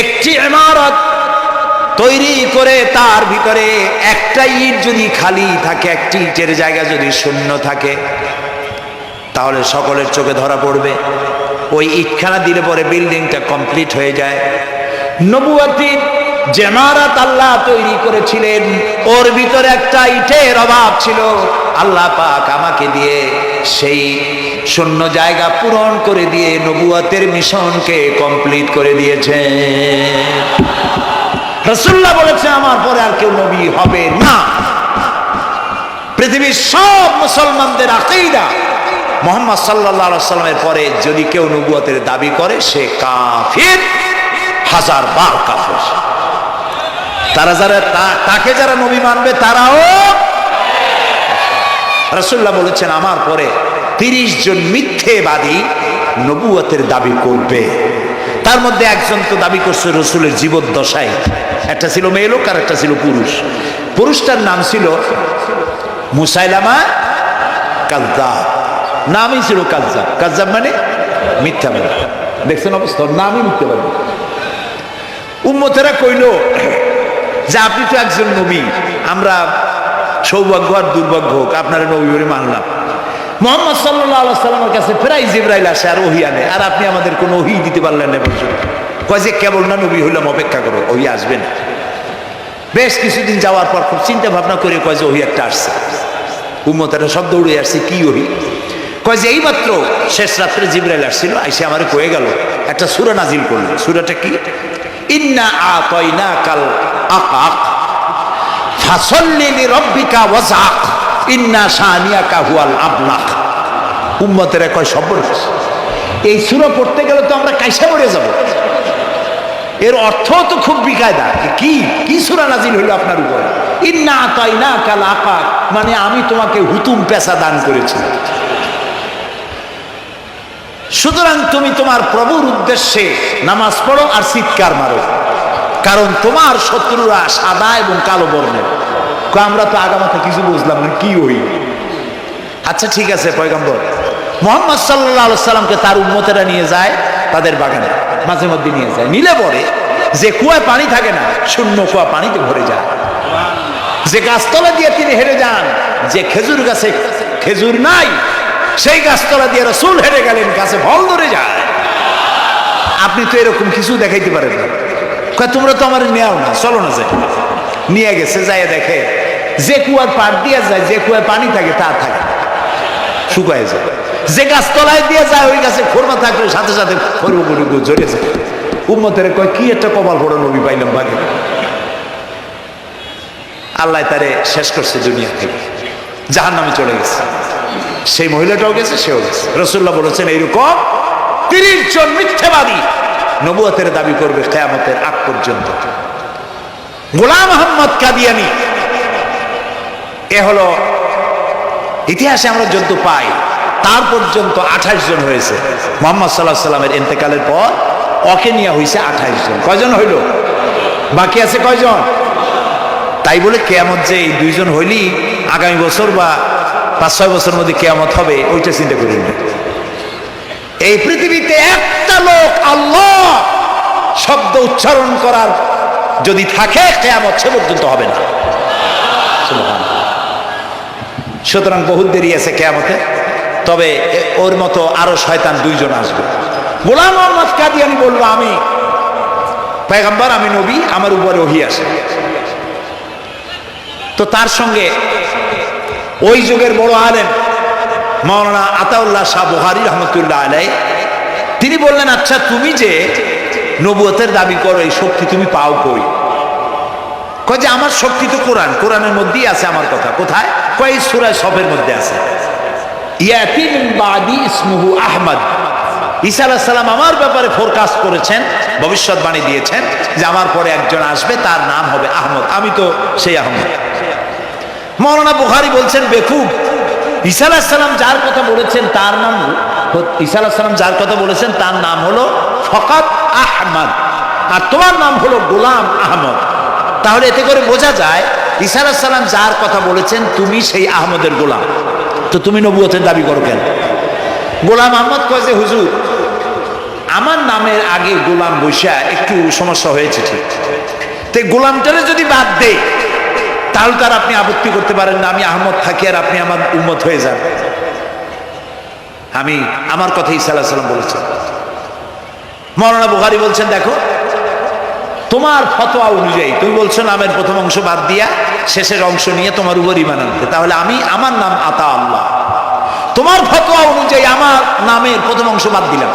একটি ইমারত তৈরি করে তার ভিতরে একটা ইট যদি খালি থাকে, একটি ইটের জায়গা যদি শূন্য থাকে, তাহলে সকলের চোখে ধরা পড়বে। ওই ইটখানা দিলে পরে বিল্ডিংটা কমপ্লিট হয়ে যায়। নবুয়তি যে ইমারত আল্লাহ তৈরি করেছিলেন, ওর ভিতরে একটা ইটের অভাব ছিল। আল্লাহ পাক আমাকে দিয়ে সেই শূন্য জায়গা পূরণ করে দিয়ে নবুয়তের মিশনকে কমপ্লিট করে দিয়েছে। রাসূলুল্লাহ বলেছে আমার পরে আর কেউ নবী হবে না। পৃথিবীর সব মুসলমানদের আকীদা, মুহাম্মদ সাল্লাল্লাহু আলাইহি সাল্লামের পরে যদি কেউ নবুয়তের দাবি করে সে কাফির, হাজার বার কাফির। তাকে যারা নবী মানবে তারাও। রাসূলুল্লাহ বলেছেন আমার পরে 30 জন মিথ্যেবাদী নবুয়তের দাবি করবে। তার মধ্যে একজন তো দাবি করছে রসুলের জীবদ্দশায়, একটা ছিল মেয়ে লোক আর একটা ছিল পুরুষ। পুরুষটার নাম ছিল মুসাইলামা কাযযাব, নামই ছিল কাযযাব। কাযযাব মানে মিথ্যাবাদী। দেখছেন অবস্থা, নামই মিথ্যাবাদী। উম্মতেরা কইল যে আপনি তো একজন নবী, আমরা সৌভাগ্য আর দুর্ভাগ্য হোক আপনারা নবী বলে মানলাম। মুহাম্মদ সাল্লাল্লাহু আলাইহি সাল্লামের কাছে প্রায় জিবরাইল আসে আর ওহী আনে, আর আপনি আমাদের কোনো ওহী দিতে পারলেন না। কয় যে কেবল না নবী হইলাম, অপেক্ষা করো, ওহী আসবে না। বেশ কিছুদিন যাওয়ার পর খুব চিন্তা ভাবনা করে কয় যে ওহী একটা আসছে। উম্মতেরা সব দৌড়ে আসছে, কি ওহী? কয় যে এইমাত্র শেষ রাত্রে জিবরাইল আসছিল, আইসে আমারে কয়ে গেল একটা সূরা নাজিল করলো। সূরাটা কি? ইন্না আতাইনাকাল আকাক ফাসাল্লি লিরাব্বিকা ওয়াজআক ইন্না শানিয়াকা হুয়াল আবলাক। উম্মতেরা কয় সর্বনাশ, এই সূরা পড়তে গেলে তো আমরা কাইসা মরে যাব। এর অর্থ তো খুব বিকায়দা। কি কি সূরা নাজিল হইল আপনার উপর? ইন্না আতাইনাকাল আকাক মানে আমি তোমাকে হুতুম পেশা দান করেছি, সুতরাং তুমি তোমার প্রভুর উদ্দেশ্যে নামাজ পড়ো আর চিৎকার মারো, কারণ তোমার শত্রুরা সাদা এবং কালো বর্ণের। আমরা তো আগামাথা কিছু বুঝলাম না, কি ওই? আচ্ছা ঠিক আছে, পয়গম্বর মুহাম্মদ সাল্লাল্লাহু আলাইহি সাল্লামকে তার উম্মতেরা নিয়ে যায় তাদের বাগানে, মাঝে মধ্যে নিয়ে যায়। নিলে পরে যে কুয়ায় পানি থাকে না, শূন্য কুয়া পানিতে ভরে যায়। যে গাছতলা দিয়ে তিনি হেঁটে যান, যে খেজুর গাছে খেজুর নাই সেই গাছতলা দিয়ে রাসূল হেঁটে গেলেন, গাছে ফল ধরে যায়। আপনি তো এরকম কিছু দেখাইতে পারেন না। তোমরা তো আমার নেও না, চলো না। যায় নিয়ে গেছে, যায় দেখে যে কুয়ার পাড় দিয়ে যায়, যে কুয়ায় পানি থাকে তা থাকে শুকায় যায়। যে গাছতলায় দিয়ে যায় ওই গাছে খোরমা থাকলে সাথে সাথে খরগো ঝরে যায়। উম্মতের কয় কি একটা কপাল পড়া নবী পাইলাম ভাগে। আল্লাহ তারে শেষ করছে দুনিয়া থেকে, জাহান্নামে চলে গেছে। সেই মহিলাটাও গেছে, সেও গেছে। রাসূলুল্লাহ বলেছেন এইরকম 30 জন মিথ্যাবাদী নবুয়তের দাবি করবে কিয়ামতের আগ পর্যন্ত। গোলাম আহমদ কাদিয়ানী, এ হলো ইতিহাসে আমরা যত পাই তার পর্যন্ত 28 জন হয়েছে। মুহাম্মদ সাল্লাল্লাহু আলাইহি সাল্লামের ইন্তেকালের পর ওকে নিয়ে হয়েছে 28 জন। কয়জন হইল? বাকি আছে কয়জন? তাই বলে কিয়ামত যে এই 2 জন হইলি আগামী বছর বা 5-6 বছরের মধ্যে কিয়ামত হবে ওইটা চিন্তা করি না। এই পৃথিবীতে একটা লোক আল্লাহ শব্দ উচ্চারণ করার যদি থাকে, কিয়ামত সে পর্যন্ত হবে না। সুতরাং বহুত দেরি আছে কিয়ামতে। তবে ওর মতো আরো শয়তান 2 জন আসবে। গোলাম আহমদ কাদিয়ানী বলল আমি পয়গম্বর, আমি নবী, আমার উপরে ওহী আসে। তো তার সঙ্গে ওই যুগের বড় আলেম মাওলানা আতাউল্লাহ শাহ বুখারী রহমতুল্লাহ আলাইহি, তিনি বললেন আচ্ছা তুমি যে নবুয়তের দাবি করো, এই শক্তি তুমি পাও কই? কয় যে আমার শক্তি তো কোরআন, কোরআনের মধ্যেই আছে আমার কথা। কোথায়? কয় সূরা সফের মধ্যে আছে। ইয়াতি মিন বাদি ইসমুহু আহমদ। ঈসা আলাইহিস সালাম আমার ব্যাপারে ফোরকাস্ট করেছেন, ভবিষ্যৎবাণী দিয়েছেন যে আমার পরে একজন আসবে, তার নাম হবে আহমদ। আমি তো সেই আহমদ। মাওলানা বুখারী বলছেন বেকুব, ঈসা আলাইহিস সালাম যার কথা বলেছেন তার নাম, ঈসা আলাইহিস সালাম যার কথা বলেছেন তার নাম হলো ফকাত আহমদ, আর তোমার নাম হলো গোলাম আহমদ। তাহলে এতে করে বোঝা যায় ঈসা আলাইহিস সালাম যার কথা বলেছেন তুমি সেই আহমদের গোলাম, তো তুমি নবুয়তের দাবি করো কেন? গোলাম আহমদ কয় যে হুজুর আমার নামের আগে গোলাম বৈশা একটু সমস্যা হয়েছে, ঠিক, তো গোলামটারে যদি বাদ দেয় তাহলে তার আপনি আপত্তি করতে পারেন না আমি আহমদ থাকি আর আপনি আমার উম্মত হয়ে যান। আমি আমার কথা ঈসা আলাইহিস সালাম বলেছেন। মাওলানা বুখারী বলছেন, দেখো তোমার ফতোয়া অনুযায়ী তুমি বলছো নামের প্রথম অংশ বাদ দিয়া শেষের অংশ নিয়ে তোমার উপর ঈমান আনতে, তাহলে আমি আমার নাম আতা আল্লাহ, তোমার ফতোয়া অনুযায়ী আমার নামের প্রথম অংশ বাদ দিলাম,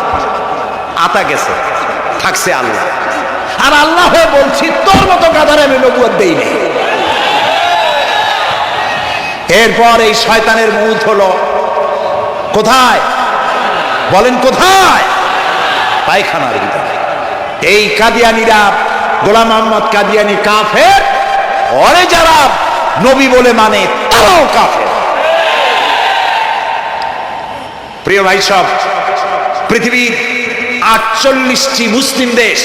আতা গেছে, থাকছে আল্লাহ। আর আল্লাহ হয়ে বলছি তোর মতো গাধারে আমি নবুয়ত দেই নাই। এরপর এই শয়তানের মৌত হলো কোথায় বলেন, কোথায়? পায়খানার ভিতরে। এই কাদিয়ানীরা, গোলাম মোহাম্মদ কাদিয়ানী কাফের, ওরে যারা নবী বলে মানে তারাও কাফের। প্রিয় ভাই সব, পৃথিবীর 48টি মুসলিম দেশ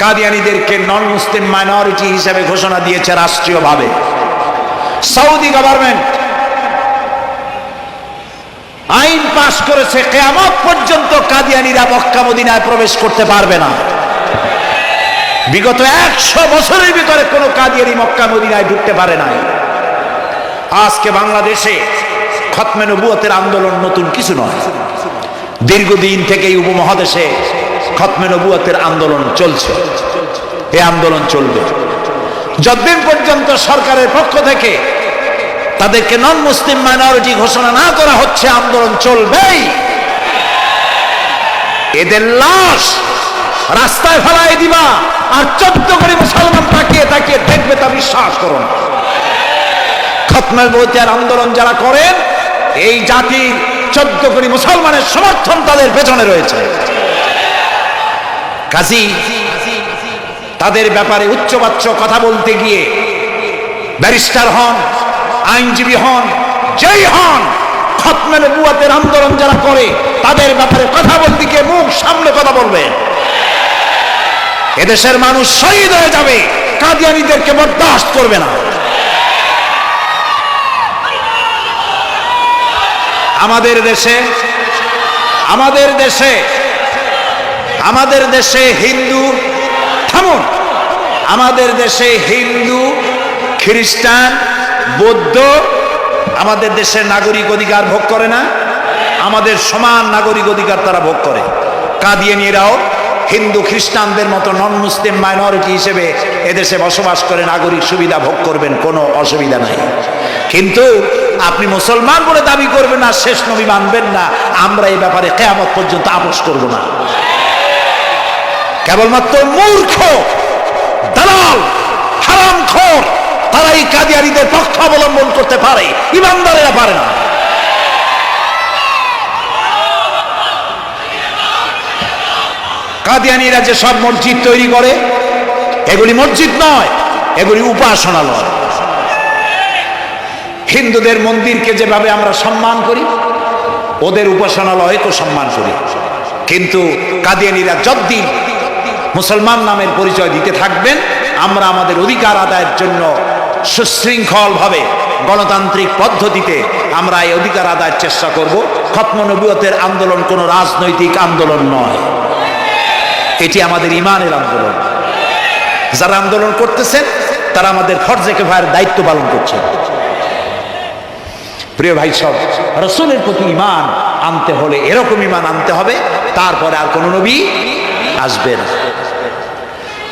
কাদিয়ানীদেরকে নন মুসলিম মাইনরিটি হিসেবে ঘোষণা দিয়েছে রাষ্ট্রীয়ভাবে। সৌদি গভর্নমেন্ট আইন পাশ করেছে কিয়ামত পর্যন্ত কাদিয়ানীরা মক্কা মদিনায় প্রবেশ করতে পারবে না। বিগত 100 বছরের ভিতরে কোনো কাদিয়ানী মক্কা মদিনায় ঢুকতে পারে নাই। আজকে বাংলাদেশে খতমে নবুয়তের আন্দোলন নতুন কিছু নয়, দীর্ঘদিন থেকে এই উপমহাদেশে খতমে নবুয়তের আন্দোলন চলছে। এই আন্দোলন চলবে যতদিন পর্যন্ত সরকারের পক্ষ থেকে তাদেরকে নন মুসলিম মাইনরিটি ঘোষণা না করা হচ্ছে, আন্দোলন চলবেই। এদের লাশ রাস্তায় ফেলাই দিবা আর 14 কোটি মুসলমান তাকিয়ে তাকিয়ে দেখবে, তা বিশ্বাস করুন। খতমে নবুয়তের আন্দোলন যারা করেন, এই জাতির 14 কোটি মুসলমানের সমর্থন তাদের পেছনে রয়েছে। কাজী তাদের ব্যাপারে উচ্চবাচ্য কথা বলতে গিয়ে ব্যারিস্টার হন, আইনজীবী হন, যেই হন, খতমে নবুয়তের আন্দোলন যারা করে তাদের ব্যাপারে কথা বলতে গিয়ে মুখ সামনে কথা বলবেন। এদেশের মানুষ শহীদ হয়ে যাবে, কাদিয়ানীদেরকে বরদাস্ত করবে না। আমাদের দেশে হিন্দু, থামুন, আমাদের দেশে হিন্দু, খ্রিস্টান, বৌদ্ধ আমাদের দেশের নাগরিক অধিকার ভোগ করে না? আমাদের সমান নাগরিক অধিকার তারা ভোগ করে। কাদিয়ানীরাও হিন্দু খ্রিস্টানদের মতো নন মুসলিম মাইনরিটি হিসেবে এদেশে বসবাস করে নাগরিক সুবিধা ভোগ করবেন, কোনো অসুবিধা নাই। কিন্তু আপনি মুসলমান বলে দাবি করবেন না, শেষ নবী মানবেন না, আমরা এই ব্যাপারে কিয়ামত পর্যন্ত আপোষ করব না। কেবলমাত্র মূর্খ, দালাল, হারামখোর তারাই কাদিয়ানীদের পক্ষ অবলম্বন করতে পারে, ইমানদারেরা পারে না। কাদিয়ানীরা যে সব মসজিদ তৈরি করে, এগুলি মসজিদ নয়, এগুলি উপাসনালয়। হিন্দুদের মন্দিরকে যেভাবে আমরা সম্মান করি, ওদের উপাসনালয়কে সম্মান করি। কিন্তু কাদিয়ানীরা যতদিন মুসলমান নামের পরিচয় দিতে থাকবেন, আমরা আমাদের অধিকার আদায়ের জন্য সুশৃঙ্খলভাবে গণতান্ত্রিক পদ্ধতিতে আমরা এই অধিকার আদায়ের চেষ্টা করব। খতমে নবুয়তের আন্দোলন কোনো রাজনৈতিক আন্দোলন নয়, এটি আমাদের ইমানের আন্দোলন। যারা আন্দোলন করতেছেন তারা আমাদের ফরজে কিফায়ার দায়িত্ব পালন করছেন। প্রিয় ভাই সব, রাসূলের প্রতি ঈমান আনতে হলে এরকম ঈমান আনতে হবে, তারপরে আর কোন নবী আসবে না।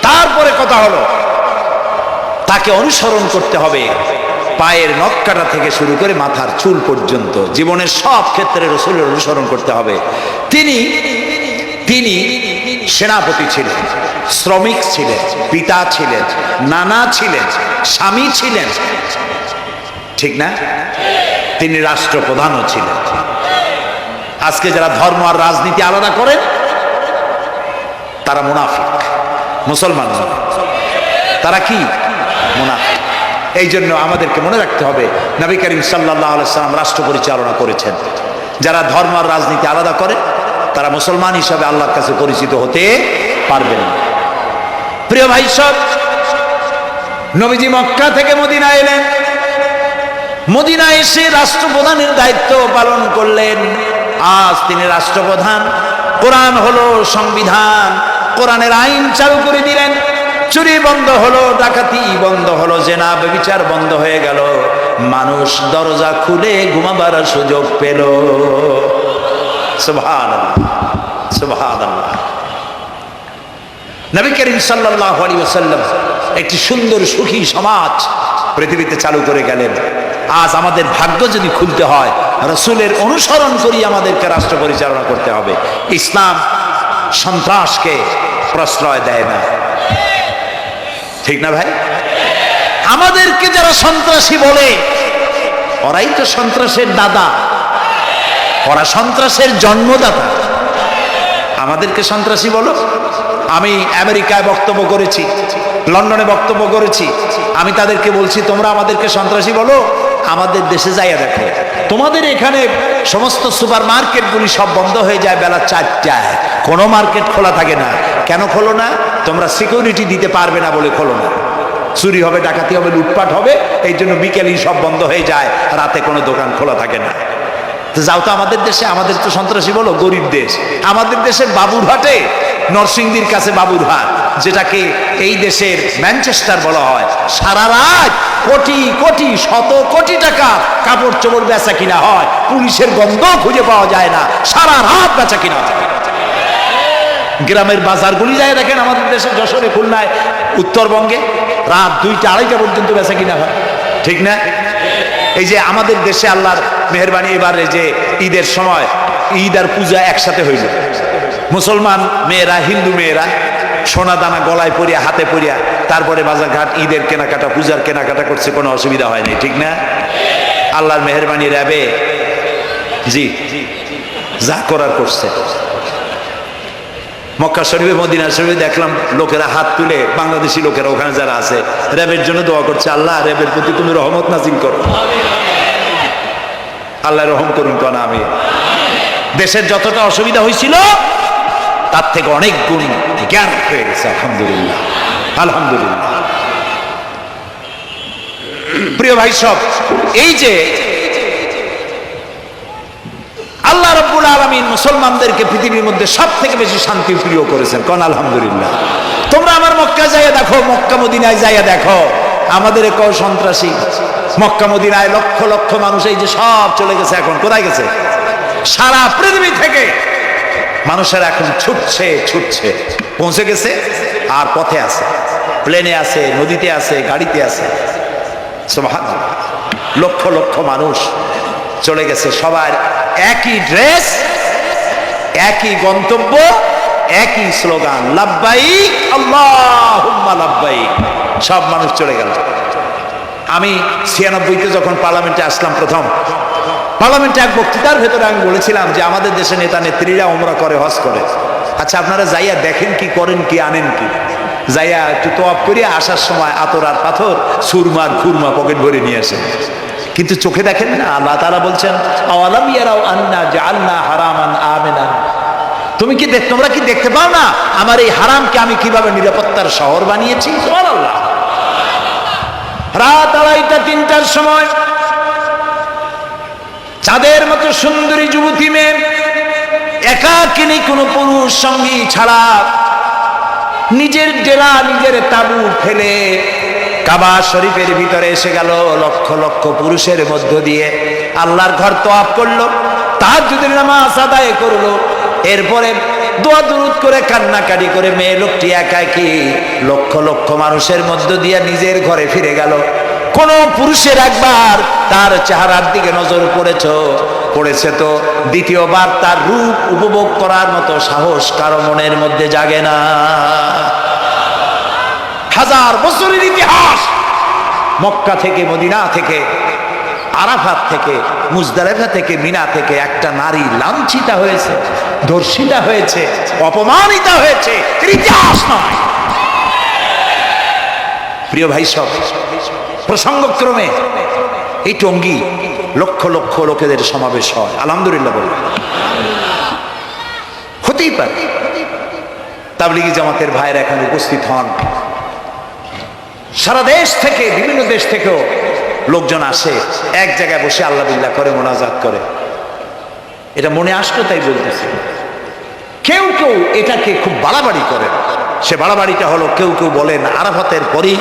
তারপরে কথা হলো তাকে অনুসরণ করতে হবে পায়ের নখকাটা থেকে শুরু করে মাথার চুল পর্যন্ত, জীবনের সব ক্ষেত্রে রাসূলের অনুসরণ করতে হবে। তিনি সেনাপতি ছিলেন, শ্রমিক ছিলেন, পিতা ছিলেন, নানা ছিলেন, স্বামী ছিলেন, ঠিক না? তিনি রাষ্ট্রপ্রধানও ছিলেন। আজকে যারা ধর্ম আর রাজনীতি আলাদা করেন তারা মুনাফিক, মুসলমান নয়, তারা কি মুনাফিক। এই জন্য আমাদেরকে মনে রাখতে হবে নবী করিম সাল্লাল্লাহু আলাইহি সাল্লাম রাষ্ট্র পরিচালনা করেছেন। যারা ধর্ম আর রাজনীতি আলাদা করে তারা মুসলমান হিসাবে আল্লাহর কাছে পরিচিত হতে পারবে না। প্রিয় ভাই সব, নবীজি মক্কা থেকে মদিনা এলেন, মদিনা এসে রাষ্ট্রপ্রধানের দায়িত্ব পালন করলেন। আজ তিনি রাষ্ট্রপ্রধান, কোরআন হলো সংবিধান, কোরআনের আইন চালু করে দিলেন। চুরি বন্ধ হলো, ডাকাতি বন্ধ হলো, জেনা ব্যভিচার বন্ধ হয়ে গেল। মানুষ দরজা খুলে ঘুমাবার সুযোগ পেল। সুবহানাল্লাহ, সুবহানাল্লাহ। নবী করিম সাল্লাল্লাহু আলাইহি ওয়াসাল্লাম একটি সুন্দর সুখী সমাজ পৃথিবীতে চালু করে গেলেন। আজ আমাদের ভাগ্য যদি খুলতে হয়, রাসূলের অনুসরণ করি আমাদেরকে রাষ্ট্র পরিচালনা করতে হবে। ইসলাম সন্ত্রাসকে প্রশ্রয় দেয় না, ঠিক না ভাই? আমাদেরকে যারা সন্ত্রাসী বলে, ওরাই তো সন্ত্রাসের দাদা, ওরা সন্ত্রাসের জন্মদাতা। আমাদেরকে সন্ত্রাসী বলো? আমি আমেরিকায় বক্তব্য করেছি, লন্ডনে বক্তব্য করেছি, আমি তাদেরকে বলছি তোমরা আমাদেরকে সন্ত্রাসী বলো? আমাদের দেশে যাইয়া দেখো, তোমাদের এখানে সমস্ত সুপার মার্কেটগুলি সব বন্ধ হয়ে যায় বেলা 4টায়, কোনো মার্কেট খোলা থাকে না। কেন খোলো না? তোমরা সিকিউরিটি দিতে পারবে না বলে খোলো না। চুরি হবে, ডাকাতি হবে, লুটপাট হবে, এই জন্য বিকেলেই সব বন্ধ হয়ে যায়, রাতে কোনো দোকান খোলা থাকে না। তো যাও তো আমাদের দেশে, আমাদের তো সন্ত্রাসী বলো? গরিব দেশ। আমাদের দেশের বাবুরহাটে, নরসিংদীর কাছে বাবুরহাট, যেটাকে এই দেশের ম্যানচেস্টার বলা হয়, সারা রাত কোটি কোটি শত কোটি টাকা কাপড় চোপড় বেচা কিনা হয়, পুলিশের গন্ধ খুঁজে পাওয়া যায় না, সারা রাত বেচা কিনা হয়। গ্রামের বাজারগুলি যায় দেখেন, আমাদের দেশে যশোরে, খুলনায়, উত্তরবঙ্গে রাত 2টা 2:30 পর্যন্ত বেচা কিনা হয়, ঠিক না? এই যে আমাদের দেশে আল্লাহর মেহেরবানি, এবারে যে ঈদের সময় ঈদ আর পূজা একসাথে হইল, মুসলমান মেয়েরা, হিন্দু মেয়েরা সোনা দানা গলায় পরিয়া, হাতে পরিয়া, তারপরে বাজারঘাট ঈদের কেনাকাটা, পূজার কেনাকাটা করছে, কোনো অসুবিধা হয়নি, ঠিক না? আল্লাহর মেহেরবানি, র্যাবে জি যা করার করছে। মক্কা শরীফে, মদিনা শরীফে দেখলাম লোকেরা হাত তুলে, বাংলাদেশি লোকেরা ওখানে যারা আছে, র্যাবের জন্য দোয়া করছে, আল্লাহ র্যাবের প্রতি তুমি রহমত নাজিল করো, আল্লাহ রহম করুন। তো না, আমি দেশের যতটা অসুবিধা হয়েছিল তার থেকে অনেক গুণ জ্ঞান হয়ে গেছে, আলহামদুলিল্লাহ, আলহামদুলিল্লাহ। প্রিয় ভাই সব, এই যে আল্লাহ রাব্বুল আলামিন মুসলমানদেরকে পৃথিবীর মধ্যে সব থেকে বেশি শান্তি প্রিয় করেছেন, কোন আলহামদুলিল্লাহ। তোমরা আমার মক্কা যাইয়া দেখো, মক্কা মদিনায় যাইয়া দেখো, আমাদের কেউ সন্ত্রাসী? মক্কা মদিনায় লক্ষ লক্ষ মানুষ, এই যে সব চলে গেছে, এখন কোথায় গেছে? সারা পৃথিবী থেকে মানুষের এখন ছুটছে ছুটছে, পৌঁছে গেছে, আর পথে আছে, প্লেনে আছে, নদীতে আছে, গাড়িতে আছে। সুবহানাল্লাহ, লক্ষ লক্ষ মানুষ চলে গেছে, সবার একই ড্রেস, একই গন্তব্য, একই স্লোগান, লাব্বাইক আল্লাহুম্মা লাব্বাইক। সব মানুষ চলে গেল। আমি 96-তে যখন পার্লামেন্টে আসলাম, প্রথম পার্লামেন্টে এক বক্তৃতার ভেতরে আমি বলেছিলাম যে আমাদের দেশে নেতা নেত্রীরা উমরা করে, হজ করে। আচ্ছা, আপনারা যাইয়া দেখেন কি, করেন কি, আনেন কি? যাইয়া একটু তোয়াব করিয়া আসার সময় আতর আর পাথর, সুরমার খুরমা পকেট ভরে নিয়ে আসেন, কিন্তু চোখে দেখেন না। আল্লাহ তাআলা বলছেন, আওয়ালাম ইয়ারাউ আন্না জাআলনা হারামান আমিনান, তোমরা কি দেখতে পাও না আমার এই হারামকে আমি কিভাবে নিরাপত্তার শহর বানিয়েছি? সুবহানাল্লাহ। রাত 2:30-3টার সময় চাঁদের মতো সুন্দরী যুবতী মেয়ে একাকিনী, কোনো পুরুষ সঙ্গী ছাড়া, নিজের ডেরা, নিজের তাবু ফেলে কাবা শরীফের ভিতরে এসে গেল। লক্ষ লক্ষ পুরুষের মধ্য দিয়ে আল্লাহর ঘর তওয়াফ করলো, তাহাজ্জুদের নামাজ আদায় করলো, এরপরে দোয়া দুরূদ করে, কান্নাকাটি করে মেয়ে লোকটি একাকী লক্ষ লক্ষ মানুষের মধ্য দিয়ে নিজের ঘরে ফিরে গেল। কোন পুরুষের একবার তার চেহারার দিকে নজর পড়েছে তো দ্বিতীয়বার তার রূপ উপভোগ করার মতো সাহস কারো মনের মধ্যে জাগে না। 1000 বছরের ইতিহাস, মক্কা থেকে, মদিনা থেকে, আরাফাত থেকে, মুজদালিফা থেকে, মিনা থেকে একটা নারী লাঞ্ছিতা হয়েছে, ধর্ষিতা হয়েছে, অপমানিতা হয়েছে, ইতিহাস নয়। প্রিয় ভাই সব, প্রসঙ্গক্রমে এই টঙ্গী লক্ষ লক্ষ লোকেদের সমাবেশ হয়, আলহামদুলিল্লাহ বলি। হতেই পারে তাবলিগি জামাতের ভাইয়েরা এখানে উপস্থিত হন, সারা দেশ থেকে, বিভিন্ন দেশ থেকেও লোকজন আসে, এক জায়গায় বসে আল্লাহ বিল্লাহ করে, মোনাজাত করে। এটা মনে আসলো তাই বলতেছি। কেউ কেউ এটাকে খুব বাড়াবাড়ি করেন। সে বাড়াবাড়িটা হলো, কেউ কেউ বলেন আরাফাতের পরেই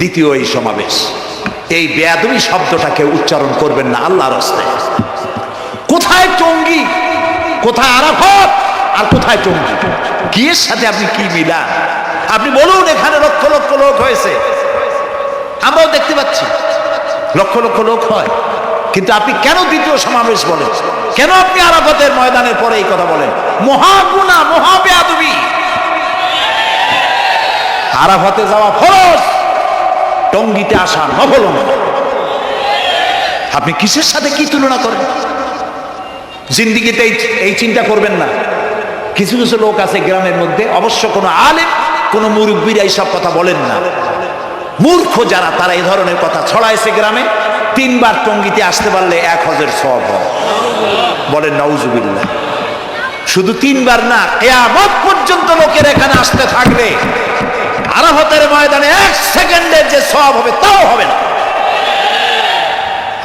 দ্বিতীয় এই সমাবেশ। এই বেয়াদবি শব্দটাকে উচ্চারণ করবেন না আল্লাহর হস্তে। কোথায় টঙ্গী, কোথায় আরাফাত, আর কোথায় টঙ্গী? কি এর সাথে আপনি কি মিলান? আপনি বলুন এখানে লক্ষ লক্ষ লোক হয়েছে, আমরাও দেখতে পাচ্ছি লক্ষ লক্ষ লোক হয়, কিন্তু আপনি কেন দ্বিতীয় সমাবেশ বলেন? কেন আপনি আরাফাতের ময়দানের পরে এই কথা বলেন? মহাগুনা, মহাবেয়াদবি। আরাফাতে যাওয়া ফরজ, টঙ্গীতে আসা নফল। আপনি কিসের সাথে কি তুলনা করেন? জিন্দিগিতে এই চিন্তা করবেন না। কিছু কিছু লোক আছে গ্রামের মধ্যে, অবশ্য কোনো আলেম, কোনো মুরব্বীরা এইসব কথা বলেন না। মূর্খ যারা, তারা এই ধরনের কথা ছড়াইছে গ্রামে। 3 বার টঙ্গীতে আসতে পারলে 1 হজের সওয়াব হয়। বলেন নাউজুবিল্লাহ। শুধু 3 বার না, কিয়ামত পর্যন্ত লোকের এখানে আসতে থাকবে, আরাফাতের ময়দানে 1 সেকেন্ডের যে সওয়াব হবে তাও হবে না।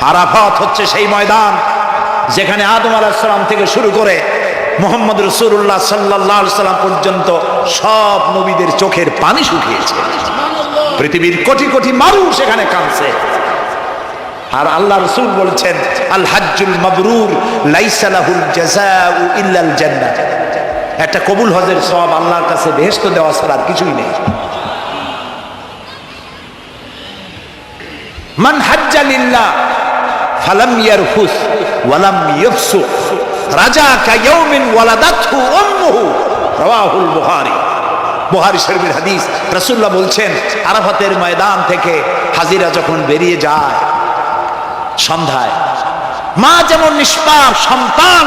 আরাফাত হচ্ছে সেই ময়দান যেখানে আদম আলাইহিস সালাম থেকে শুরু করে মুহাম্মদ রাসূলুল্লাহ সাল্লাল্লাহু আলাইহি সাল্লাম পর্যন্ত সব নবীদের চোখের পানি শুকিয়েছে। পৃথিবীর কোটি কোটি মানুষ এখানে কাঁদছে। আর আল্লাহ রাসূল বলেছেন, আল হাজ্জুল মাবরুর লাইসা লাহুল জাযাউ ইল্লাল জান্নাহ। একটা কবুল হজের সওয়াব আল্লাহর কাছে বেহেশত দেওয়া ছাড়া আর কিছুই নেই। মান হাজ্জা লিল্লাহ ফালাম ইয়ারফুস ওয়ালাম ইয়াফসুক রাজাকা ইয়াউমিন ওয়ালাদাতহু উম্মুহু, রাওয়াহুল বুখারী। বুখারী শরীফের হাদিস। রাসূলুল্লাহ বলছেন, আরাফাতের ময়দান থেকে হাজিরা যখন বেরিয়ে যায় সন্ধ্যায়, মা যেমন নিষ্পাপ সন্তান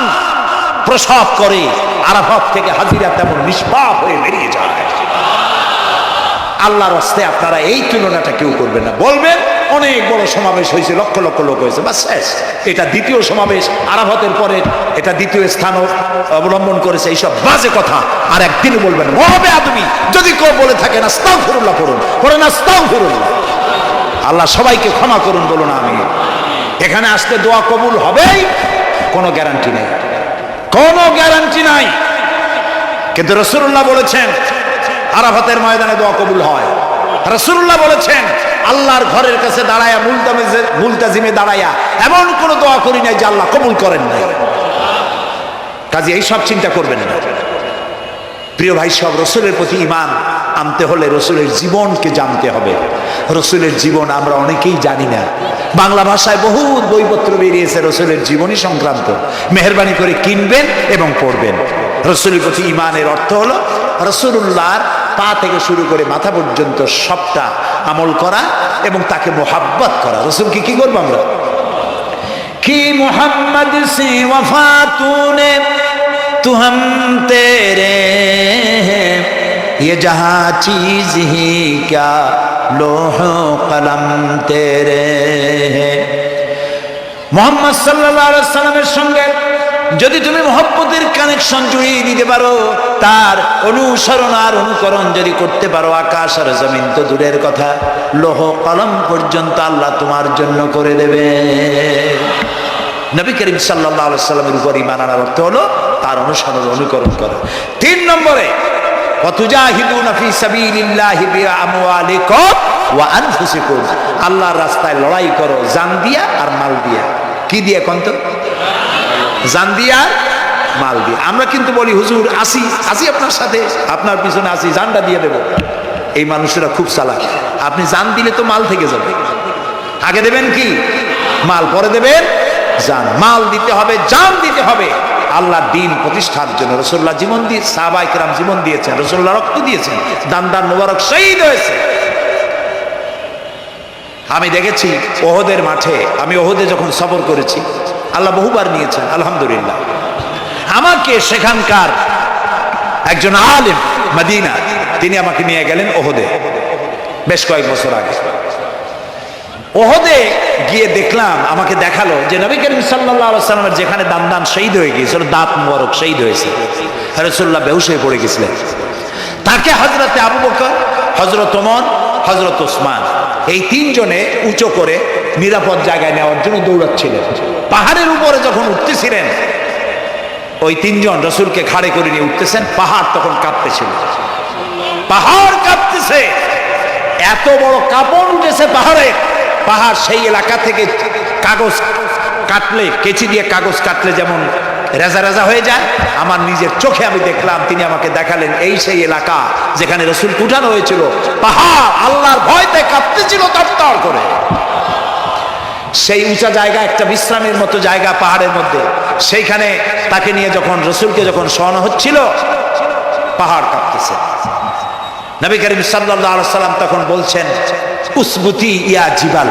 প্রসব করে, আরাফাত থেকে হাজিরা তেমন নিষ্পাপ হয়ে বেরিয়ে যায়। আল্লাহর হস্তে আপনারা এই তুলনাটা কেউ করবেন না। বলবেন অনেক বড় সমাবেশ হয়েছে, লক্ষ লক্ষ লোক হয়েছে, বাস শেষ। এটা দ্বিতীয় সমাবেশ, আরাফাতের পরে এটা দ্বিতীয় স্থান অবলম্বন করেছে। এইসব বাজে কথা আর একদিনও বলবেন। মহাবে আদমি যদি কেউ বলে থাকেন আস্তাগফিরুল্লাহ পড়ুন, পড়েন আস্তাগফিরুল্লাহ। আল্লাহ সবাইকে ক্ষমা করুন বলুন আমি। এখানে আসতে দোয়া কবুল হবেই, কোনো গ্যারান্টি নেই, কোনো গ্যারান্টি নাই। কিন্তু রাসূলুল্লাহ বলেছেন আরাফাতের ময়দানে দোয়া কবুল হয়। রাসূলুল্লাহ বলেছেন আল্লাহর ঘরের কাছে দাঁড়ায়া, মুলতাজিমে দাঁড়ায়া এমন কোন দোয়া করি নাই যে আল্লাহ কবুল করেন নাই। কাজে এই সব চিন্তা করবেন না। প্রিয় ভাই, সব রসুলের প্রতি ঈমান আনতে হলে রসুলের জীবনকে জানতে হবে। রসুলের জীবন আমরা অনেকেই জানি না। বাংলা ভাষায় বহুত বইপত্র বেরিয়েছে রসুলের জীবনী সংক্রান্ত। মেহেরবানি করে কিনবেন এবং পড়বেন। রসুলের প্রতি ঈমানের অর্থ হলো রসুলুল্লাহর পা থেকে শুরু করে মাথা পর্যন্ত সবটা আমল করা এবং তাকে মোহাব্বত করা। রসুলকে কি করবো আমরা? কি মোহাম্মদ সে ওয়াফা তূনে তু হাম তেরে ये जहां चीज ही क्या लोह कलम तेरे। মুহাম্মদ সাল্লাল্লাহু আলাইহি সাল্লামের সঙ্গে যদি তুমি মহব্বতের কানেকশন জুড়িয়ে দিতে পারো, তার অনুসরণ আর অনুকরণ যদি করতে পারো, আকাশ আর জমিন তো দূরের কথা, লৌহ কলম পর্যন্ত আল্লাহ তোমার জন্য করে দেবে। নবী করিম সাল্লাল্লাহু আলাইহি সাল্লামের উপর ঈমান আনার অর্থ হলো তার অনুসরণ অনুকরণ করা। 3 নম্বরে ওয়াতুজাহিদুনা ফি সাবিলিল্লাহি বিআমওয়ালিকুম ওয়া আনফুসিকুম। আল্লাহর রাস্তায় লড়াই করো জান দিয়া আর মাল দিয়া। কি দিয়ে কোন তো? জান দিয়া মাল দিয়ে। আমরা কিন্তু বলি হুজুর আসি আসি আপনার সাথে, আপনার পিছনে আসি, জানটা দিয়ে দেব। এই মানুষেরা খুব চালাক। আপনি জান দিলে তো মাল থেকে যাবে। আগে দেবেন কি? মাল, পরে দেবেন জান। মাল দিতে হবে, জান দিতে হবে আল্লাহর দ্বীন প্রতিষ্ঠার জন্য। রাসূলুল্লাহ জীবন দিয়ে, সাহাবায়ে কেরাম জীবন দিয়েছেন, রাসূলুল্লাহ রক্ত দিয়েছেন, দান মোবারক শহীদ হয়েছে। আমি দেখেছি ওহদের মাঠে, আমি ওহদে যখন সফর করেছি, আল্লাহ বহুবার নিয়েছেন আলহামদুলিল্লাহ। আমাকে সেখানকার একজন আলেম মদিনা, তিনি আমাকে নিয়ে গেলেন ওহদে বেশ কয়েক বছর আগে। ওহদে গিয়ে দেখলাম, আমাকে দেখালো যে নবী করিম সাল্লাল্লাহু আলাইহি সাল্লামের যেখানে দান শহীদ হয়ে গিয়েছিল, দাঁত মোবারক শহীদ হয়েছে, রাসূলুল্লাহ বেহুশ হয়ে পড়ে গেছিলেন। তাকে হযরতে আবু বকর, হযরত ওমর, হযরত ওসমান এই 3 জনে উঁচু করে নিরাপদ জায়গায় নেওয়ার জন্য দৌড়াচ্ছিলেন। পাহাড়ের উপরে যখন উঠতেছিলেন, ওই তিনজন রসুলকে খাড়ে করে নিয়ে উঠতেছেন। পাহাড় তখন কাঁপতেছিল, পাহাড় কাঁপতেছে, এত বড় কাঁপন উঠেছে পাহাড়ে। পাহাড় সেই এলাকা থেকে কাগজ কাটলে, কেচি দিয়ে কাগজ কাটলে যেমন রেজা রেজা হয়ে যায়, আমার নিজের চোখে আমি দেখলাম। তিনি আমাকে দেখালেন এই সেই এলাকা যেখানে রসুল উঠানো হয়েছিল। পাহাড় আল্লাহর ভয়তে কাঁপতেছিল তরতর করে। সেই উঁচা জায়গা, একটা বিশ্রামের মতো জায়গা পাহাড়ের মধ্যে, সেইখানে তাকে নিয়ে যখন রসুলকে যখন শোয়ানো হচ্ছিল, পাহাড় কাঁপতেছে। নবী করিম সাল্লাল্লাহু আলাইহি সাল্লাম তখন বলছেন, উসবুতি ইয়া জিবাল,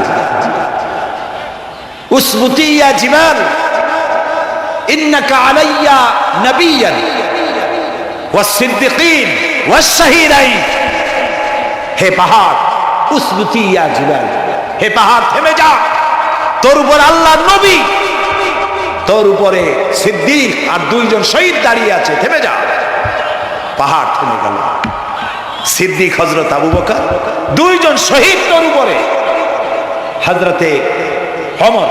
উসবুতি ইয়া জিবাল, ইন্নাকা আলাইয়া নবিয়্যান ওয়াস সিদ্দিকিন ওয়াস শাহীদাইন। হে পাহাড়, উসবুতি ইয়া জিবাল, হে পাহাড় থেমে যা, তোর উপর আল্লাহর নবী, তোর উপরে সিদ্দিক আর দুইজন শহীদ দাঁড়িয়ে আছে, থেমে যা। পাহাড় থেমে গেল। সিদ্দিক হযরত আবু বকর, দুইজন শহীদ তোর উপরে, হযরতে ওমর,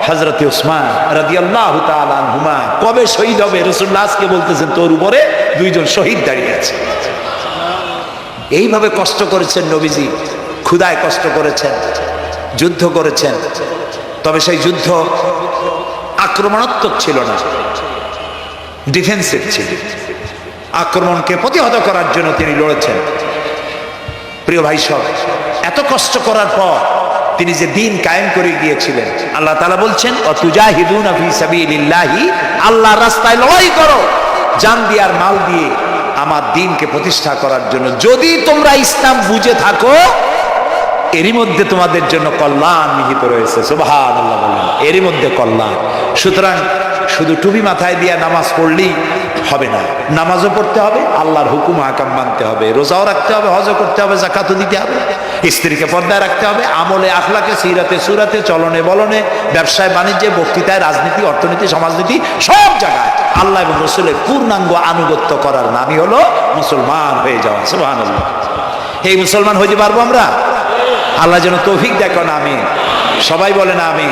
হযরতে উসমান রাদিয়াল্লাহু তাআলা আনহুমা। কবে শহীদ হবে রাসূলুল্লাহ আজকে বলতেছেন তোর উপরে দুইজন শহীদ দাঁড়িয়ে আছে। এইভাবে কষ্ট করেছেন নবীজি, ক্ষুধায় কষ্ট করেছেন, যুদ্ধ করেছেন। তবে সেই যুদ্ধ আক্রমণাত্মক ছিল না, ডিফেন্সিভ ছিল। আক্রমণকে প্রতিহত করার জন্য তিনি লড়েছেন। প্রিয় ভাই সব, এত কষ্ট করার পর তিনি যে দিন কায়েম করে গিয়েছিলেন, আল্লাহ তাআলা বলছেন, অতুজাহিদুনা ফি সাবিলিল্লাহি, আল্লাহর রাস্তায় লড়াই করো জান দিয়ে আর মাল দিয়ে আমার দিনকে প্রতিষ্ঠা করার জন্য। যদি তোমরা ইসলাম বুঝে থাকো, এরই মধ্যে তোমাদের জন্য কল্যাণ নিহিত রয়েছে। সুবহানাল্লাহ বলেন, এরই মধ্যে কল্যাণ। সুতরাং শুধু টুপি মাথায় দিয়ে নামাজ পড়লেই হবে না, নামাজও পড়তে হবে, আল্লাহর হুকুম হাকাম মানতে হবে, রোজাও রাখতে হবে, হজও করতে হবে, যাকাতও দিতে হবে, স্ত্রীকে পর্দায় রাখতে হবে, আমলে আখলাকে, সিরাতে সুরাতে, চলনে বলনে, ব্যবসায় বাণিজ্যে, বক্তৃতায়, রাজনীতি, অর্থনীতি, সমাজনীতি, সব জায়গায় আল্লাহ এবং রসুলের পূর্ণাঙ্গ আনুগত্য করার নামই হলো মুসলমান হয়ে যাওয়া। সুবহানাল্লাহ। এই মুসলমান হইতে পারবো আমরা? আল্লাহ যেন তৌফিক দেখো না। আমি সবাই বলে না আমি।